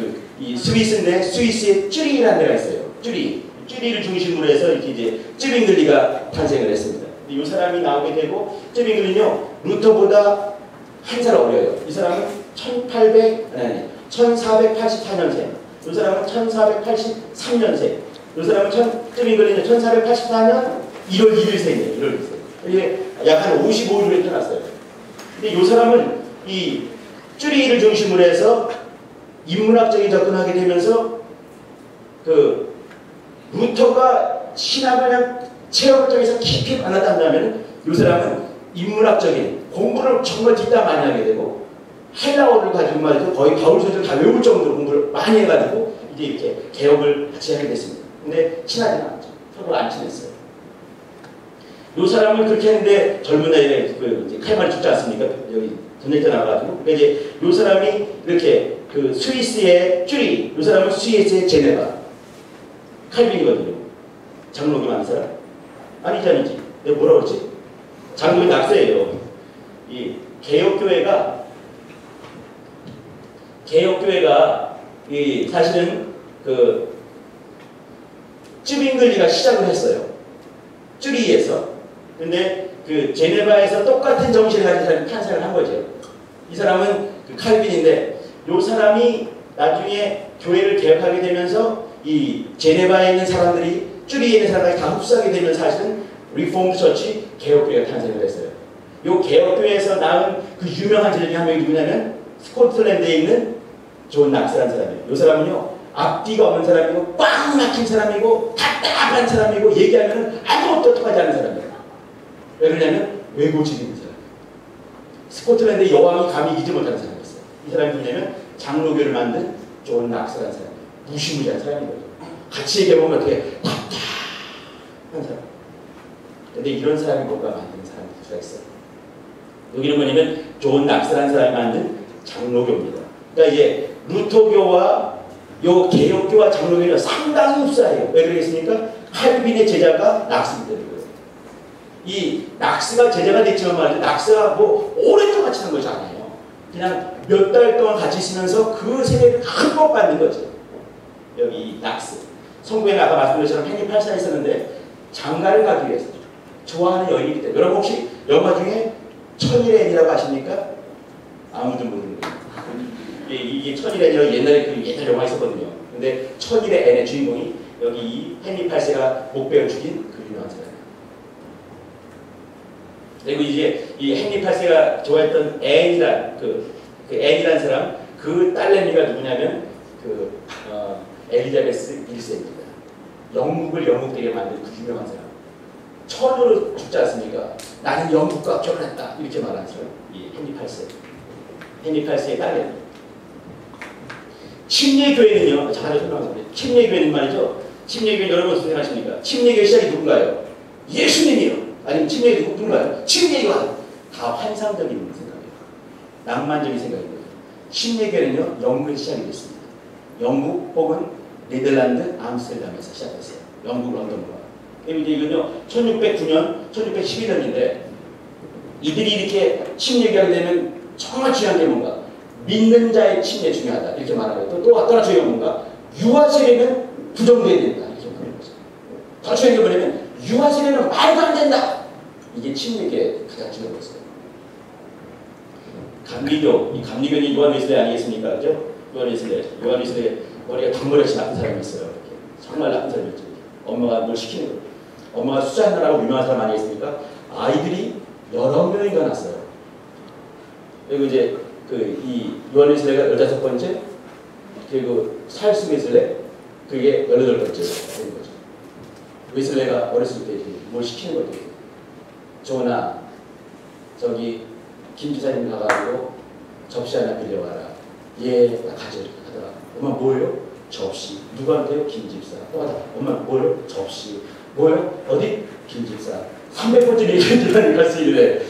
스위스인데 스위스에 쭈리히라는 데가 있어요. 쭈리히를 중심으로 해서 이렇게 이제 쯔빙글리가 탄생을 했습니다. 이 사람이 나오게 되고 쯔빙글리는요 루터보다 한 살 어려요. 이 사람은 1484년생. 이 사람은 1483년생. 이 사람은 쯔빙글리는 1484년 1월 1일생이에요. 1월 1일. 이게 약 한 55일에 태어났어요. 근데 이 사람은 이 쭈리히를 중심으로 해서 인문학적인 접근하게 되면서 루터가 신학을 그냥 체험을 통해서 깊이 만났다면 이 사람은 인문학적인 공부를 정말 뒷담 많이 하게 되고 헬라어를 가지고 말이죠 거의 바울서적을 다 외울 정도로 공부를 많이 해가지고 이제 이렇게 개혁을 같이 하게 됐습니다. 근데 친하지는 않죠. 서로 안 친했어요. 이 사람을 그렇게 했는데 젊은 나이에 칼말이 죽지 않습니까? 여기 전쟁 때 나와가지고 그러니까 이제 이 사람이 이렇게 스위스의 쭈리, 이 사람은 스위스의 제네바 칼빈이거든요. 장로교 많은 사람? 아니지. 내가 뭐라고 그러지? 장로교 낙서예요. 이 개혁교회가 이 사실은 쯔빙글리가 시작을 했어요. 쭈리히에서. 근데 제네바에서 똑같은 정신을 가진 사람이 탄생을 한 거죠. 이 사람은 칼빈인데 이 사람이 나중에 교회를 개혁하게 되면서 이 제네바에 있는 사람들이 쭈리히에 있는 사람들이 다 흡수하게 되면 사실은 리폼드 처치 개혁교회가 탄생을 했어요. 이 개혁교회에서 낳은 그 유명한 제자들이 한 명이 누구냐면 스코틀랜드에 있는 존 낙스라는 사람이에요. 이 사람은요 앞뒤가 없는 사람이고 꽉 막힌 사람이고 답답한 사람이고 얘기하면 아무것도 통하지 않는 사람이에요. 왜 그러냐면 외고집이 있는 사람이에요. 스코틀랜드의 여왕이 감히 이기지 못하는 사람이었어요. 이 사람이 누구냐면 장로교를 만든 존 낙스라는 사람이에요. 무시무시한 사람인 거죠. 같이 얘기해보면 어떻게 답답한 사람. 근데 이런 사람이 뭔가 만드는 사람이 수가 있어요. 여기는 뭐냐면 존 낙스라는 사람이 만든 장로교입니다. 그러니까 이제 루터교와 요 개혁교와 장로교는 상당히 흡사해요. 왜 그러겠습니까? 칼빈의 제자가 낙스입니다. 이 낙스가 제자가 됐지만 말이죠. 낙스가 뭐 오랫동안 치는 것이 아니에요. 그냥 몇 달 동안 같이 있으면서 그 세례를 흠뻑 받는 거죠. 여기 낙스. 성부에 아까 말씀드린 것처럼 행위 8사에 있었는데 장가를 가기 위해서 좋아하는 여인이기 때문에. 여러분 혹시 영화 중에 천일의 애니라고 아십니까? 아무도 모르는 거예요. 이게 천일의 애니라고 옛날에 그 옛날 영화 있었거든요. 근데 천일의 애의 주인공이 여기 이 헨리 8세가 목베어 죽인 그 유명한 사람이에요. 그리고 이제 이 헨리 8세가 좋아했던 앤이란 그 앤이라는 사람, 그 딸내미가 누구냐면 엘리자베스 1세입니다. 영국을 영국되게 만든 그 유명한 사람. 처녀로 죽지 않습니까? 나는 영국과 결혼했다 이렇게 말하는 사람. 이 헨리 8세. 헨리 8세의 딸내미. 침례교회는요, 잠깐 설명하겠습니다. 침례교회는 말이죠. 침례교회 여러분 어떻게 생각하십니까? 침례교회 시작이 누군가요? 예수님이요. 아니면 침례교회 누군가요? 침례요한. 다 환상적인 생각이에요. 낭만적인 생각인 거예요. 침례교회는요, 영국에서 시작이 됐습니다. 영국 혹은 네덜란드 암스테르담에서 시작했어요. 영국 런던과. 이제 이건요, 1609년, 1611년인데 이들이 이렇게 침례교회가 되면 정말 중요한 게 뭔가? 믿는 자의 침례 중요하다 이렇게 말하고 또 하나 중요한 뭔가? 유아세례는 부정돼야 된다 이렇게 말하는 거죠. 더 중요한 게 뭐냐면 유아세례는 말도 안 된다. 이게 침례교회의 가장 중요한 거죠. 감리교, 이 감리교는 요한 웨슬레 아니겠습니까? 그죠? 요한 웨슬레 머리가 덩머리같이 나쁜 사람이 있어요. 이렇게. 정말 나쁜 사람이었죠. 엄마가 뭘 시키는 거예요. 엄마가 수잔나라고 유명한 사람 아니겠습니까? 아이들이 여러 명이가 났어요. 그리고 이제 이 요한 웨슬레가 15번째, 그리고 찰스 웨슬레, 그게 18번째 되는 거죠. 웨슬레가 어렸을 때 뭘 시키는 거죠. 조나, 저기 김 기사님 가가지고 접시 하나 빌려와라. 얘 가져 이렇게 하다가 엄마 뭐예요? 접시. 누구한테요? 김집사. 또 하다 엄마 뭐예요? 접시. 뭐예요? 어디? 김집사. 300번째 얘기한 줄 알고 갈 수 있는데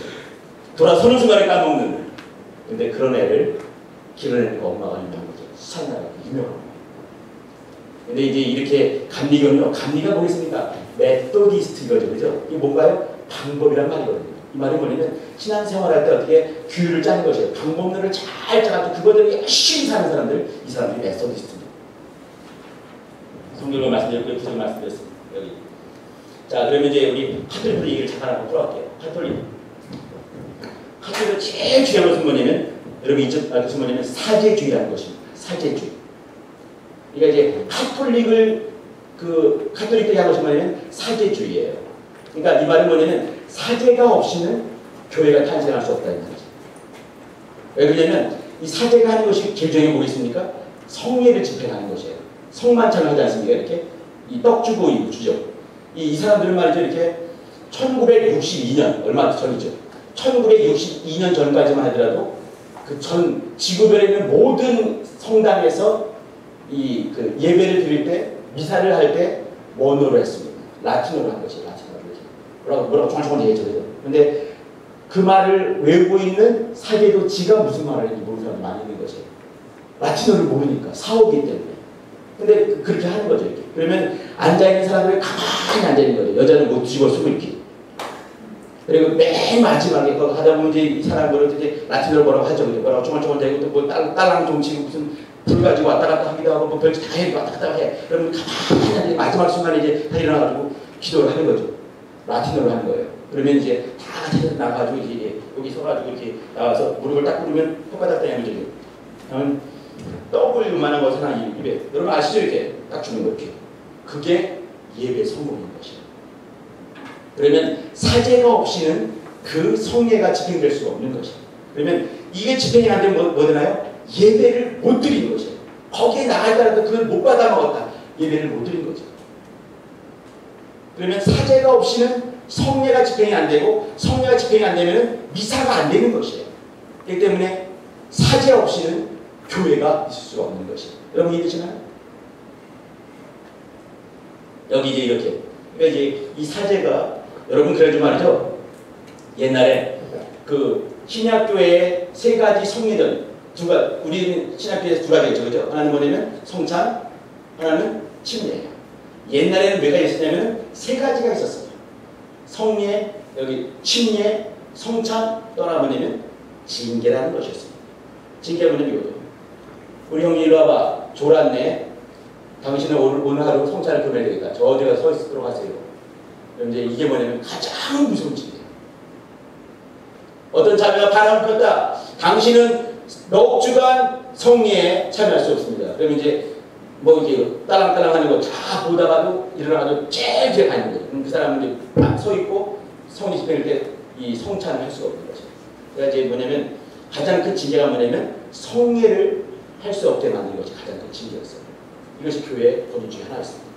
돌아서는 순간에 까먹는. 근데 그런 애를 길러내는 엄마가 유명한 거죠. 수산나라가 유명한 거예요. 근데 이제 이렇게 감리교는요. 감리가 뭐겠습니까? 메토디스트 이거죠. 그죠? 이게 뭔가요? 방법이란 말이거든요. 이 말이 뭐냐면 신앙생활할 때 어떻게 규율을 짜는 것이에요. 방법론을 잘 짜가지고 그거대로 열심히 사는 사람들, 이 사람들이 메소디스트입니다. 성경을 말씀드렸고요. 구절 말씀드렸습니다. 여기. 자, 그러면 이제 우리 카톨릭 얘기를 잠깐 한번 풀어갈게요. 카톨릭은 제일 중요한 것은 뭐냐면 여러분 이쪽 알 것은 뭐냐면 사제주의라는 것입니다. 사제주의. 그러니까 이제 카톨릭들이 하는 것이 뭐냐면 사제주의예요. 그러니까 이 말은 뭐냐면 사제가 없이는 교회가 탄생할 수 없다는 거죠. 왜 그러냐면 이 사제가 하는 것이 길정에 뭐겠습니까? 성례를 집행하는 것이에요. 성만찬을 하지 않습니까? 이렇게 이 떡 주고 이거 주죠. 이 사람들은 말이죠. 이렇게 1962년 얼마 전이죠. 1962년 전까지만 하더라도 그 전 지구별에 있는 모든 성당에서 예배를 드릴 때 미사를 할 때 원어로 했습니다. 라틴어로 한 것이에요. 뭐라고 정확히 얘기했죠. 근데 그 말을 외우고 있는 사제도 지가 무슨 말을 했는지 모르는 사람이 많이 있는 거죠. 라틴어를 모르니까 사오기 때문에. 근데 그렇게 하는 거죠. 이렇게. 그러면 앉아있는 사람들이 가만히 앉아있는 거죠. 여자는 못 뒤집어 쓰고 이렇게. 그리고 맨 마지막에 그거 하다 보면 이제 이 사람들은 이제 라틴어로 뭐라고 하죠. 뭐라고 조물조물 대고 또 딸랑 종치고 무슨 불 가지고 왔다 갔다 하기도 하고 뭐 별짓 다 해. 왔다 갔다 해. 그러면 가만히 앉아 마지막 순간에 이제 다 일어나가지고 기도를 하는 거죠. 라틴어로 하는 거예요. 그러면 이제 다 같이 나가가지고 이제 여기 서가지고 이렇게 나와서 무릎을 딱 꿇으면 손바닥 떼면 저기. 그러면 떡을 요만한 것은 한 입에. 여러분 아시죠? 이렇게 딱 주는 거 이렇게. 그게 예배 성공인 것이에요. 그러면 사제가 없이는 그 성례가 집행될 수가 없는 것이에요. 그러면 이게 집행이 안 되면 뭐 되나요? 예배를 못 드리는 것이에요. 거기에 나갈 때라도 그걸 못 받아 먹었다. 예배를 못 드린 거죠. 그러면 사제가 없이는 성례가 집행이 안 되고 성례가 집행이 안 되면 미사가 안 되는 것이에요. 그렇기 때문에 사제 없이는 교회가 있을 수가 없는 것이에요. 여러분 이해되시나요? 여기 이제 이렇게. 그러니까 이제 이 사제가 여러분 그래도 말이죠. 옛날에 그 신약교회의 세 가지 성례전 우리는 신약교회에서 두 가지겠죠. 그죠? 하나는 뭐냐면 성찬, 하나는 침례예요. 옛날에는 몇 가지 있었냐면 세 가지가 있었어요. 성례, 여기 침례, 성찬, 또 하나 뭐냐면 징계라는 것이었습니다. 징계가 뭐냐면 이거죠. 우리 형님 이리 와봐. 졸았네. 당신은 오늘 하루 성찬을 금해야 되겠다. 저 어디 가서 서 있도록 하세요. 이제 이게 뭐냐면 가장 무서운 징계예요. 어떤 자매가 바람을 폈다. 당신은 넉 주간 성례에 참여할 수 없습니다. 그러면 이제 뭐 이렇게 딸랑딸랑 하는 거 다 보다가도 일어나가지고 제일 뒤에 가는 거예요. 그럼 그 사람은 이제 딱 서 있고 성례 집회일 때 이 성찬을 할 수가 없는 거죠. 그러니까 이제 뭐냐면 가장 큰 징계가 뭐냐면 성례를 할 수 없게 만드는 것이 가장 큰 징계였어요. 이것이 교회의 법률 중에 하나였습니다.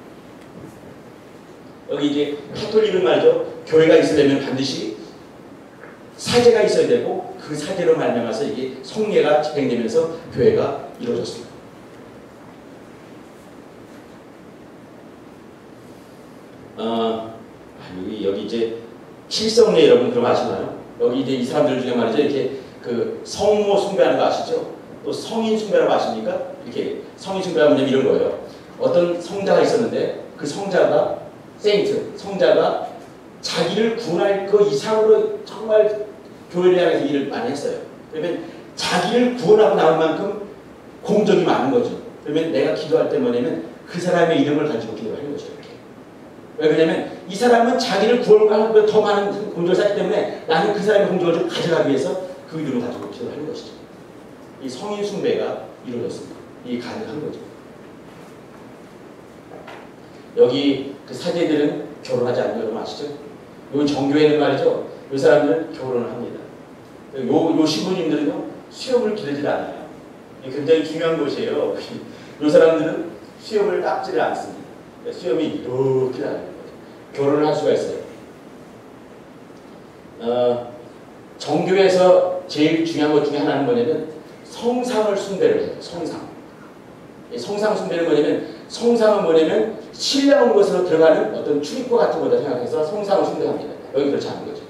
여기 이제 카톨릭은 말이죠. 교회가 있으려면 반드시 사제가 있어야 되고 그 사제로 말미암아서 이게 성례가 집행되면서 교회가 이루어졌습니다. 여기 이제 칠성례 여러분 그럼 아시나요? 여기 이제 이 사람들 중에 말이죠. 이렇게 그 성모 숭배하는 거 아시죠? 또 성인 숭배라고 아십니까? 이렇게 성인 숭배가 뭐냐면 이런 거예요. 어떤 성자가 있었는데 그 성자가 세인트, 성자가 자기를 구원할 그 이상으로 정말 교회를 향해서 일을 많이 했어요. 그러면 자기를 구원하고 나올 만큼 공적이 많은 거죠. 그러면 내가 기도할 때 뭐냐면 그 사람의 이름을 가지고 기도하는 거죠. 이렇게. 왜 그러냐면 이 사람은 자기를 구원하고 더 많은 공적을 쌓기 때문에 나는 그 사람의 공적을 좀 가져가기 위해서 그 이름을 가지고 기도하는 것이죠. 이 성인 숭배가 이루어졌습니다. 이게 가능한 거죠. 여기 그 사제들은 결혼하지 않는 거 여러분 아시죠? 요 정교회는 말이죠. 이 사람들은 결혼을 합니다. 요 신부님들은요 수염을 기르지 않아요. 이게 굉장히 중요한 것이에요. 이 사람들은 수염을 닦지를 않습니다. 수염이 이렇게 나는 거죠. 결혼을 할 수가 있어요. 정교회에서 제일 중요한 것 중에 하나는 뭐냐면 성상을 숭배를 해요. 성상. 성상 숭배는 뭐냐면 성상은 뭐냐면 신령한 것으로 들어가는 어떤 출입구 같은 거다 생각해서 성상을 숭배합니다. 여기 그렇지 않은 거죠.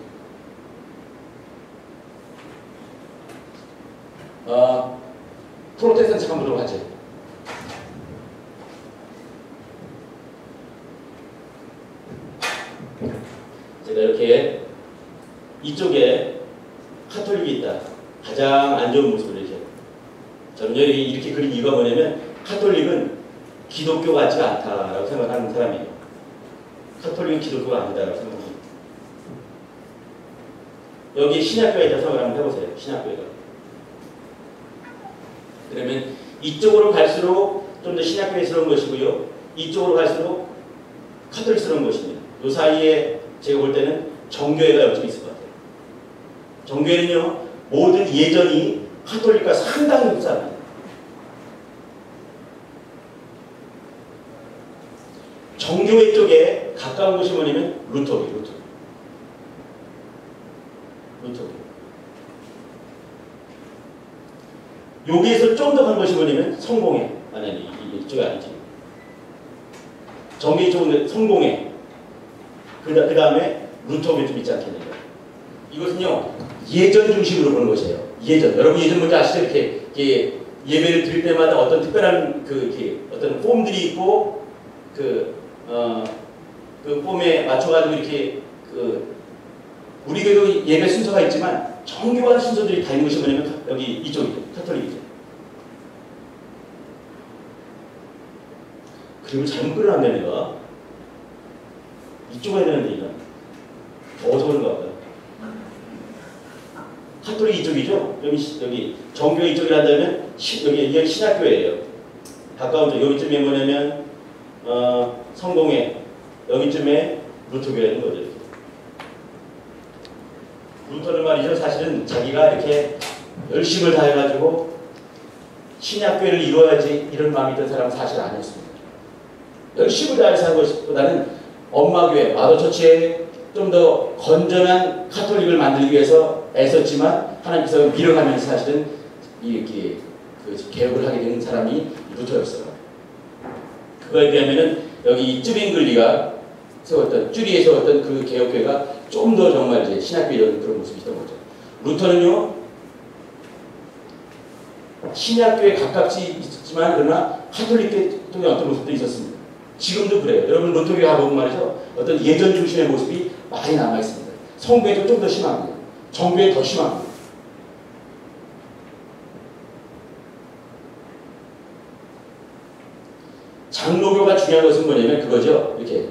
프로테스탄트 한번 보도록 하죠. 제가 이렇게 이쪽에 카톨릭이 있다. 가장 안 좋은 모습을 이렇게. 저는 이렇게 그린 이유가 뭐냐면 카톨릭은 기독교 같지가 않다라고 생각하는 사람이에요. 카톨릭은 기독교가 아니다라고 생각합니다. 여기 신약교회에다 생각을 한번 해보세요. 신약교회가. 그러면 이쪽으로 갈수록 좀 더 신약교회스러운 것이고요. 이쪽으로 갈수록 카톨릭스러운 것입니다. 이 사이에 제가 볼 때는 정교회가 여기 있을 것 같아요. 정교회는요. 모든 예전이 카톨릭과 상당히 흡사합니다. 정교회 쪽에 가까운 곳이 뭐냐면 루터기. 여기에서 좀 더 간 것이 뭐냐면 성공회. 아니 이쪽이 아니지. 정교회 쪽은 성공회. 그 다음에 루터기 좀 있지 않겠느냐. 이것은요 예전 중심으로 보는 것이에요. 예전. 여러분 예전 뭔지 아시죠? 이렇게 예배를 드릴 때마다 어떤 특별한 이렇게 어떤 폼들이 있고 그 폼에 맞춰가지고 이렇게 우리 교회도 예배 순서가 있지만 정교한 순서들이 다 있는 것이 뭐냐면 여기 이쪽이죠. 카톨릭이죠. 그리고 잘못 끌어놨네 내가. 이쪽 해야 되는데 이거. 어디서 그런 것 같다. 카톨릭 이쪽이죠. 여기 정교회 이쪽이라 한다면 여기 신약교회예요. 가까운 쪽 여기쯤에 뭐냐면 성공회 여기쯤에 루터교회가 있는 거죠. 루터는 말이죠. 사실은 자기가 이렇게 열심을 다해가지고 신약교회를 이루어야지 이런 마음이 든 사람은 사실 아니었습니다. 열심을 다해서 한 것보다는 엄마교회, 마더처치에 좀 더 건전한 카톨릭을 만들기 위해서 애썼지만 하나님께서 밀어가면서 사실은 이렇게 개혁을 하게 된 사람이 루터였어요. 그거에 비하면은 여기 쯔빙글리가 세웠던 쭈리에 세웠던 그 개혁교회가 좀 더 정말 이제 신학교 이런 그런 모습이 있던 거죠. 루터는요 신약교에 가깝지 있었지만 그러나 카톨릭교의 어떤 모습도 있었습니다. 지금도 그래요. 여러분 루터교회 가보면 말이죠 어떤 예전 중심의 모습이 많이 남아 있습니다. 성교회도 좀 더 심합니다. 정교회 더 심합니다. 장로교가 중요한 것은 뭐냐면 그거죠. 이렇게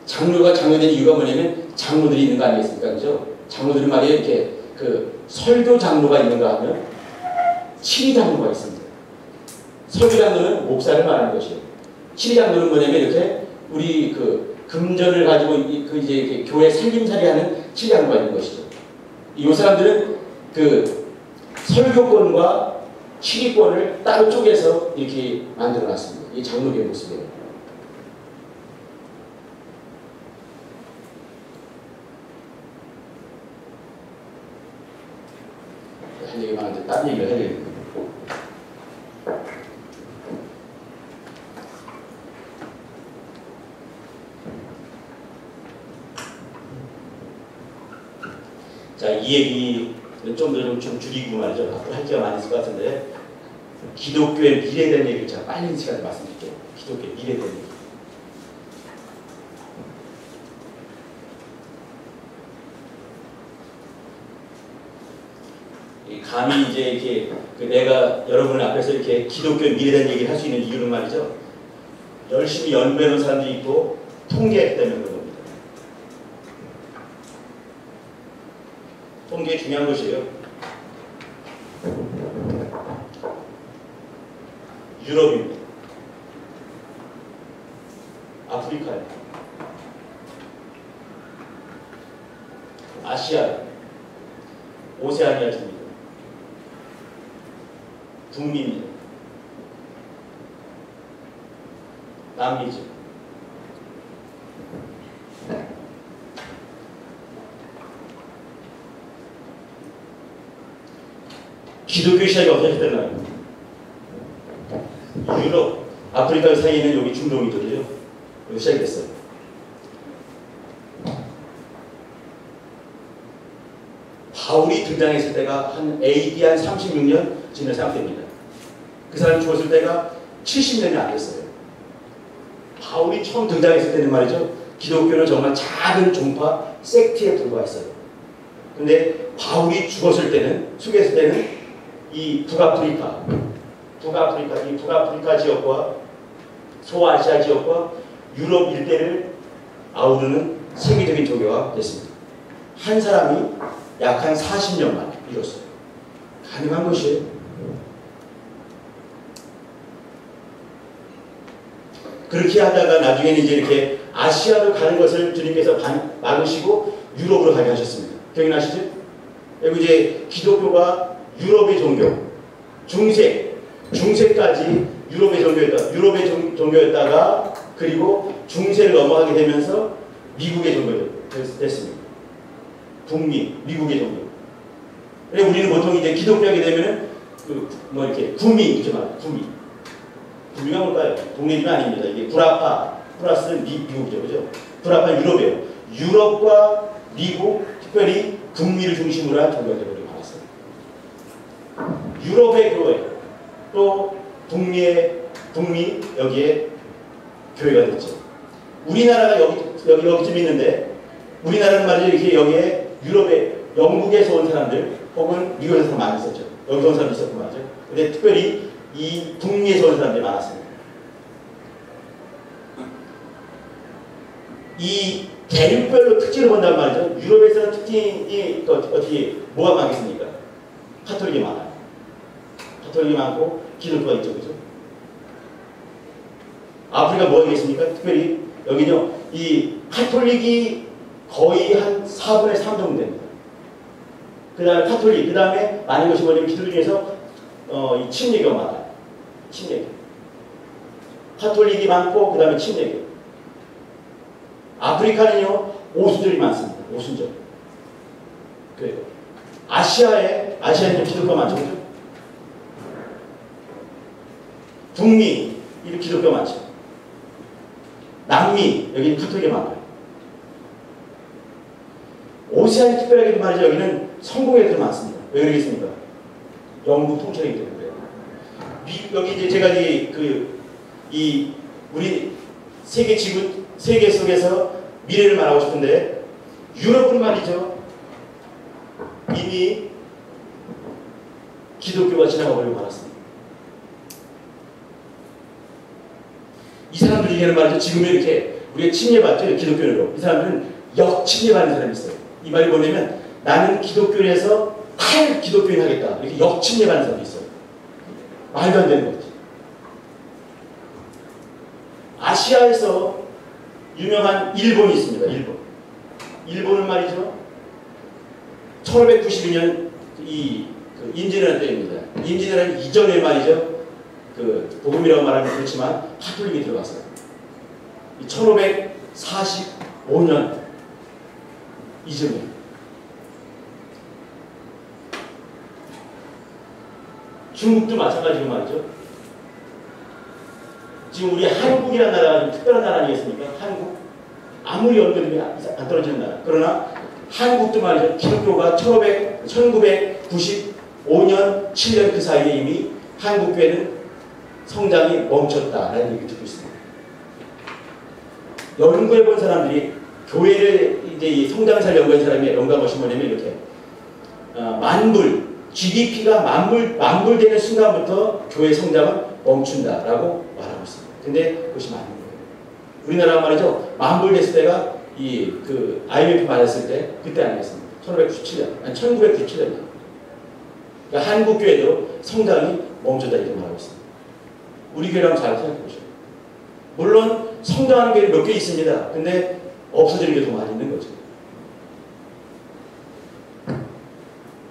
장로가 장로된 이유가 뭐냐면 장로들이 있는 거 아니겠습니까? 그죠? 장로들이 말이에요. 이렇게 그 설교 장로가 있는가 하면 치리 장로가 있습니다. 설교 장로는 목사를 말하는 것이에요. 치리 장로는 뭐냐면 이렇게 우리 그 금전을 가지고 그 이제 이렇게 교회 살림살이하는 치리 장로가 있는 것이죠. 이 사람들은 그 설교권과 치리권을 따로 쪼개서 이렇게 만들어놨습니다. 이 장로교의 모습이에요. 한 얘기만 하는데 다른 얘기를 해야 되겠네요. 자, 이 얘기는 좀 더 좀 줄이고 말이죠. 앞으로 할 기회가 많이 있을 것 같은데 기독교의 미래에 대한 얘기를 제가 빨리 시간에 말씀드릴게요. 기독교의 미래에 대한 얘기. 감히 이제 이렇게 내가 여러분 앞에서 이렇게 기독교의 미래에 대한 얘기를 할 수 있는 이유는 말이죠. 열심히 연구해놓은 사람도 있고 통계했기 때문에 그런 겁니다. 통계 중요한 것이에요. 유럽입니다. 아프리카예요. 아시아예요. 오세아니아 중입니다. 북미입니다. 남미죠. 기독교 시작이 어떻게 됐나요? 유럽, 아프리카 사이에 있는 여기 중동이죠. 여기 시작이 됐어요. 바울이 등장했을 때가 한 AD 한 36년 지난 생각됩니다. 그 사람이 죽었을 때가 70년이 안 됐어요. 바울이 처음 등장했을 때는 말이죠. 기독교는 정말 작은 종파 섹트에 불과했어요. 근데 바울이 죽었을 때는, 죽었을 때는 이 북아프리카 지역과 소아시아 지역과 유럽 일대를 아우르는 세계적인 종교가 됐습니다. 한 사람이 약 한 40년 만에 이뤘어요. 가능한 것이에요. 그렇게 하다가 나중에는 이제 이렇게 아시아로 가는 것을 주님께서 막으시고 유럽으로 가게 하셨습니다. 기억나시죠? 그리고 이제 기독교가 유럽의 종교, 중세까지 유럽의 종교였다가 그리고 중세를 넘어가게 되면서 미국의 종교가 됐습니다. 북미, 미국의 종교. 그래서 우리는 보통 이제 기독교하게 되면은 이렇게 구미이죠, 구미. 구미가 뭘까요? 독립이 아닙니다. 이게 구라파 플러스는 미국이죠, 그죠? 구라파 유럽이에요. 유럽과 미국, 특별히 북미를 중심으로 한 종교들이 많았어요. 유럽의 교회, 또 북미 여기에 교회가 됐죠. 우리나라가 여기쯤 있는데, 우리나라는 말이죠, 이렇게 여기에 유럽에 영국에서 온 사람들 혹은 미국에서 많이 있었죠. 여기서 온 사람도 있었고 말이죠. 근데 특별히 이 북미에서 온 사람들이 많았습니다. 이 대륙별로 특징을 본단 말이죠. 유럽에서는 특징이 어떻게 뭐가 많겠습니까? 카톨릭이 많아요. 카톨릭이 많고 기독교가 있죠, 그죠? 아프리카 뭐가 있겠습니까? 특별히 여기는요, 이 카톨릭이 거의 한 4분의 3 정도 됩니다. 그 다음에 카톨릭, 그 다음에 많은 것이 뭐냐면 기독교 중에서 이 침례교가 많아요. 침례교. 카톨릭이 많고, 그 다음에 침례교. 아프리카는요, 오순절이 많습니다. 오순절. 그래요. 아시아에는 기독교가 많죠. 그죠? 북미, 이 기독교가 많죠. 남미, 여기는 카톨릭이 많아요. 오세아니 특별하게도 말이죠. 여기는 성공회들이 많습니다. 왜 그러겠습니까? 영국 통치이기 때문에. 여기 이제 제가 우리 세계 속에서 미래를 말하고 싶은데, 유럽은 말이죠. 이미 기독교가 지나가 버리고 말았습니다. 이 사람들 중에는 말이죠. 지금은 이렇게 우리가 침례받죠. 기독교로. 이 사람들은 역침례받는 사람이 있어요. 이 말이 뭐냐면 나는 기독교에서 탈기독교인 하겠다. 이렇게 역침례받는 사람이 있어요. 말도 안 되는 거지. 아시아에서 유명한 일본이 있습니다. 일본은 말이죠. 1592년 그 임진왜란 때입니다. 임진왜란 이전에 말이죠. 그 복음이라고 말하면 그렇지만 카톨릭이 들어갔어요. 1545년 이전에 중국도 마찬가지로 말이죠. 지금 우리 한국이라는 나라가 좀 특별한 나라 아니겠습니까? 한국. 아무리 연결이 안 떨어지는 나라. 그러나 한국도 말이죠. 기독교가 1995년, 7년 그 사이에 이미 한국교회는 성장이 멈췄다라는 얘기를 듣고 있습니다. 연구해 본 사람들이 교회를 이제 이 성장사를 연구한 사람이 연구한 것이 뭐냐면 이렇게 GDP가 만불되는 순간부터 교회 성장은 멈춘다라고 말하고 있습니다. 근데 그것이 맞는 거예요. 우리나라가 말이죠. 만불됐을 때가 그 IMF 맞았을 때 그때 아니겠습니까? 1997년, 아니 1997년. 그러니까 한국 교회도 성장이 멈췄다 이렇게 말하고 있습니다. 우리 교회랑 잘 생각해 보시죠. 물론 성장하는 교회 몇 개 있습니다. 근데 없어지는 게 더 많이 있는 거죠.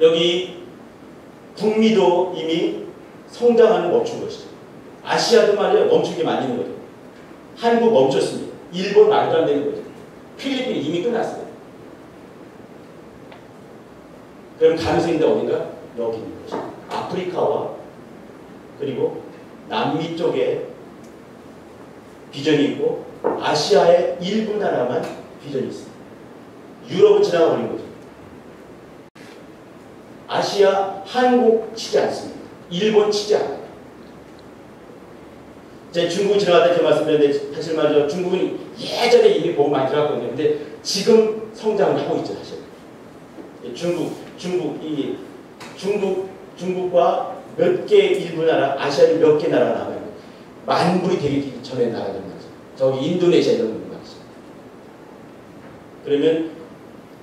여기 북미도 이미 성장하는 멈춘 것이죠. 아시아도 말이에요. 멈춘 게 많이 있는 거죠. 한국 멈췄습니다. 일본 말도 안 되는 거죠. 필리핀 이미 끝났어요. 그럼 가능성이 있는데 어딘가? 여기 있는 것이죠. 아프리카와 그리고 남미 쪽에 비전이 있고 아시아의 일부 나라만 비전이 있습니다. 유럽은 지나가 버린 거죠. 아시아, 한국 치지 않습니다. 일본 치지 않아요. 제가 중국 지나가다 이렇게 말씀드렸는데 사실 말이죠. 중국은 예전에 이미 보험 많이 들어갔거든요. 근데 지금 성장을 하고 있죠. 사실. 중국과 몇 개 일부 나라, 아시아의 몇 개 나라가 남아요. 만불이 되기 전에 나라들 말이죠. 저기 인도네시아 이런 거 말이죠. 그러면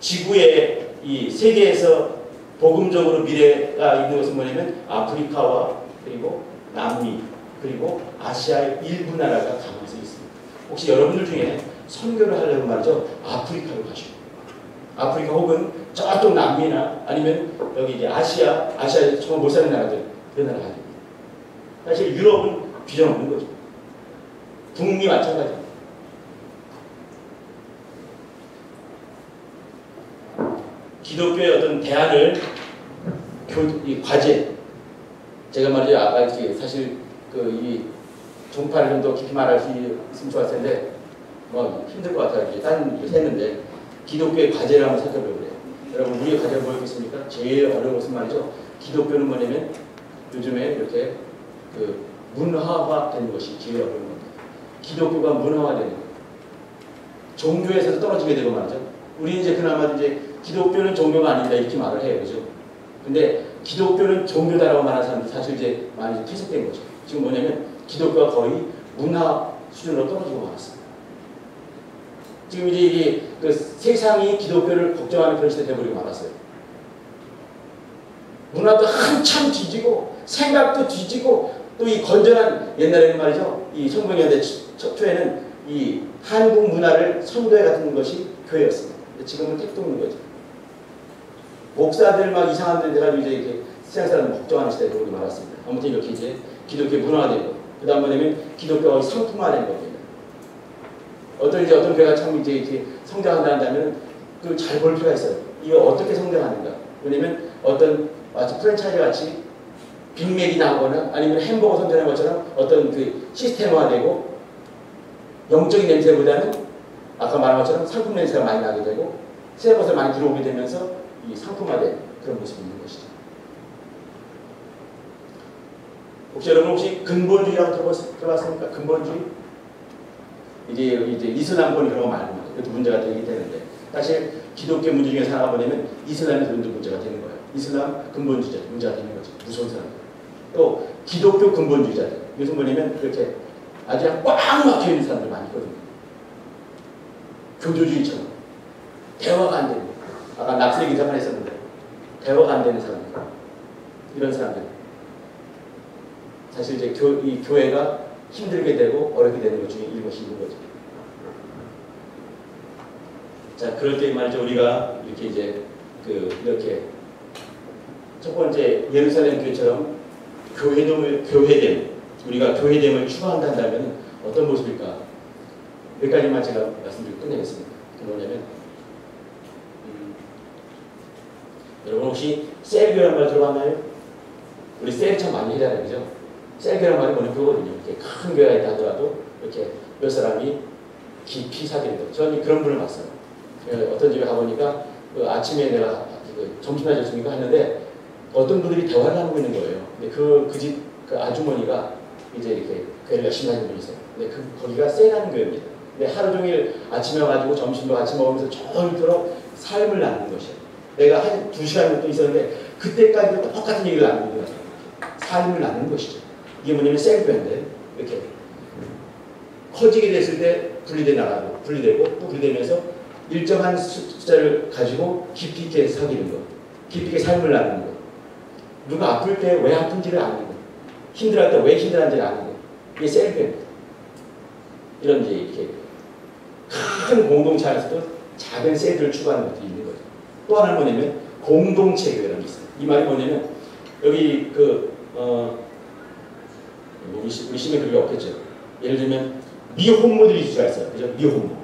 지구의 이 세계에서 복음적으로 미래가 있는 것은 뭐냐면 아프리카와 그리고 남미 그리고 아시아의 일부 나라가 가능성이 있습니다. 혹시 여러분들 중에 선교를 하려고 말이죠. 아프리카로 가시고 아프리카 혹은 저쪽 남미나 아니면 여기 이제 아시아에 정말 못 사는 나라들 그 나라 가야 됩니다. 사실 유럽은 비전 없는 거죠. 북미 마찬가지입니다. 기독교의 어떤 대안을 이 과제 제가 말이죠. 아까 사실 이 종파를 좀 더 깊이 말할 수 있으면 좋았을 텐데 뭐 힘들 것 같아요. 이렇게 딴 일을 했는데 기독교의 과제를 한번 살펴보려고 그래요. 여러분 우리의 과제가 뭐였겠습니까? 제일 어려운 것은 말이죠. 기독교는 뭐냐면 요즘에 이렇게 그 문화화되는 것이 제일 어려운 겁니다. 기독교가 문화화되는 거예요. 종교에서 떨어지게 되고 말이죠. 우리는 이제 그나마 이제 기독교는 종교가 아니다 이렇게 말을 해요. 그죠? 근데 기독교는 종교다라고 말하는 사람들 사실 이제 많이 퇴색된 거죠. 지금 뭐냐면 기독교가 거의 문화 수준으로 떨어지고 말았습니다. 지금 이제 이게 그 세상이 기독교를 걱정하는 그런 시대 되어버리고 말았어요. 문화도 한참 뒤지고 생각도 뒤지고 또 이 건전한 옛날에는 말이죠. 이 1900년대 초에는 이 한국 문화를 선도해 같은 것이 교회였습니다. 근데 지금은 택도 없는 거죠. 목사들 막 이상한 데 가지고 이제 이렇게 세상 사람 걱정하는 시대에 되어버리고 말았습니다. 아무튼 이렇게 이제 기독교 문화화되고 그 다음 뭐냐면 기독교가 상품화된 겁니다. 어떤 교회가 참 이제 이렇게 성장한다면 그걸 잘 볼 필요가 있어요. 이거 어떻게 성장하는가? 왜냐면 어떤 마치 프랜차이즈 같이 빅맥이 나오거나 아니면 햄버거 선전한 것처럼 어떤 그 시스템화되고 영적인 냄새보다는 아까 말한 것처럼 상품 냄새가 많이 나게 되고 새 것을 많이 들어오게 되면서 이 상품화된 그런 모습이 있는 것이죠. 혹시 여러분 근본주의라고 들어봤습니까? 근본주의? 이제 이슬람권 이런 거 말고 이것도 문제가 되게 되는데 사실 기독교 문제 중에 하나가 뭐냐면 이슬람의 문제가 되는 거예요. 이슬람 근본주의자 문제가 되는 거죠. 무서운 사람들. 또 기독교 근본주의자들. 이것은 뭐냐면 그렇게 아주 그냥 꽉 막혀있는 사람들 많이 있거든요. 교조주의처럼 대화가 안 되는, 아까 낙세 기사만 했었는데 대화가 안 되는 사람들, 이런 사람들 사실 이제 이 교회가 힘들게 되고 어렵게 되는 것 중에 이것이 있는 거죠. 자, 그럴 때 말이죠, 우리가 이렇게 이제 이렇게 첫 번째 예루살렘 교회처럼 교회됨, 우리가 교회됨을 추구한다면 어떤 모습일까? 몇 가지만 제가 말씀드리고 끝내겠습니다. 뭐냐면 여러분 혹시 셀교라는 말 들어봤나요? 우리 셀이 참 많이 해야 되죠. 셀교라는 말이 뭐냐 그거거든요. 이렇게 큰 교회가 있다 하더라도 이렇게 몇 사람이 깊이 사귀는 거. 저는 그런 분을 봤어요. 어떤 집에 가보니까 아침에 내가 점심 나셨습니까 했는데 어떤 분들이 대화를 하고 있는 거예요. 근데 그 집 아주머니가 이제 이렇게 교회를 열심히 하는 분이 있어요. 근데 거기가 셀하는 교회입니다. 근데 하루 종일 아침에 와가지고 점심도 같이 먹으면서 저토록 삶을 나누는 것이에요. 내가 한 2시간 정도 있었는데 그때까지도 똑같은 얘기를 나누는 거예요. 삶을 나누는 것이죠. 이게 뭐냐면 셀교회인데 이렇게 커지게 됐을 때 분리되고 또 분리되면서 일정한 숫자를 가지고 깊이 있게 사귀는 것, 깊이 있게 삶을 나누는 것, 누가 아플 때 왜 아픈지를 아는 것, 힘들어할 때 왜 힘들어하는지를 아는 것, 이게 셀교회입니다. 이런 이제 이렇게 큰 공동체 안에서도 작은 셀들을 추구하는 것들이 있는 거죠. 또 하나는 뭐냐면 공동체 교회라는 게 있어요. 이 말이 뭐냐면 여기 우리 시민에 그게 없겠죠. 예를 들면 미혼모들이 있을 수가 있어요. 그죠? 미혼모.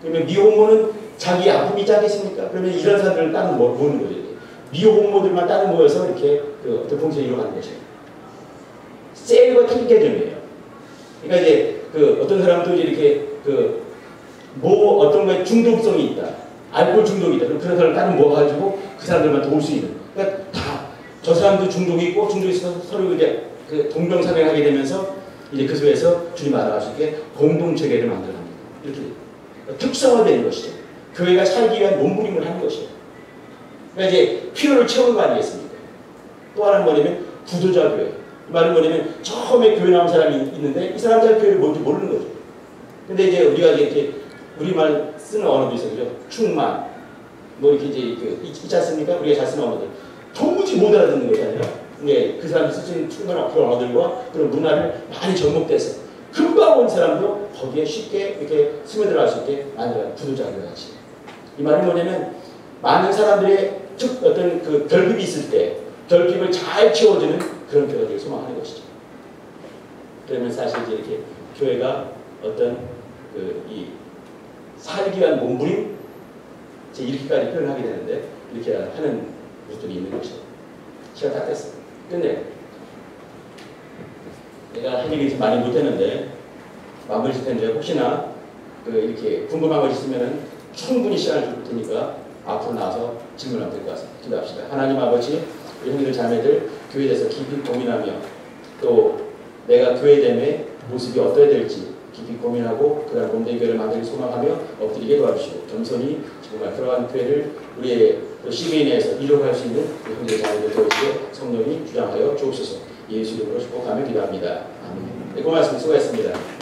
그러면 미혼모는 자기 아픔이 있지 않겠습니까? 그러면 이런 사람들을 따로 모으는 거죠. 미혼모들만 따로 모여서 이렇게 어떤 공동체를 이루어가는 것이에요. 셀과 틀린 개념이에요. 그러니까 이제 어떤 사람도 이렇게 어떤 거에 중독성이 있다. 알코올 중독이 있다. 그럼 그런 사람을 따로 모아가지고 그 사람들만 도울 수 있는. 그러니까 다 저 사람도 중독이 있고 중독이 있어서 서로 이제 동병상련하게 되면서 이제 그 속에서 주님 알아갈 수 있게 공동체계를 만들어갑니다. 이렇게 특성화되는 것이죠. 교회가 살기 위한 몸부림을 하는 것이에요. 그러니까 이제 필요를 채우는 거 아니겠습니까? 또 하나는 뭐냐면 구도자 교회. 이 말은 뭐냐면 처음에 교회 나온 사람이 있는데 이 사람 잘 교회를 뭔지 모르는 거죠. 근데 이제 우리가 이렇게 우리말 쓰는 언어도 있어요. 그죠? 충만. 뭐 이렇게 이제 있지 않습니까? 우리가 잘 쓰는 언어들. 도무지 못 알아듣는 것이 아니라 네, 그 사람이 쓰는 충분한 그런 언어들과 그런 문화를 많이 접목돼서 금방 온 사람도 거기에 쉽게 이렇게 스며들어갈 수 있게 만들어가는 구도자교회 같이. 이 말은 뭐냐면 많은 사람들의 어떤 결핍이 있을 때 결핍을 잘 채워주는 그런 교회를 소망하는 것이죠. 그러면 사실 이제 이렇게 교회가 어떤 이 살기 위한 몸부림 제 이렇게까지 표현하게 되는데 이렇게 하는 것들이 있는 것이죠. 시간 다 됐습니다. 끝내요. 내가 할 얘기 좀 많이 못했는데 마무리 질 텐데 혹시나 이렇게 궁금한 거 있으면은 충분히 시간을 줄 테니까 앞으로 나와서 질문하면 될 것 같습니다. 기도합시다. 하나님 아버지, 우리 형제들 자매들 교회에 대해서 깊이 고민하며 또 내가 교회됨의 모습이 어떠해야 될지 깊이 고민하고 그다음 몸된 교회를 만들기 소망하며 엎드리게 도와주시고 겸손히 정말 그러한 교회를 우리의 시민에 내에서 이루어갈 수 있는 우리 형제 자매들 도우시고 성령이 주장하여 주옵소서. 예수 이름으로 축복하며 기도합니다. 아멘. 네, 고맙습니다. 수고했습니다.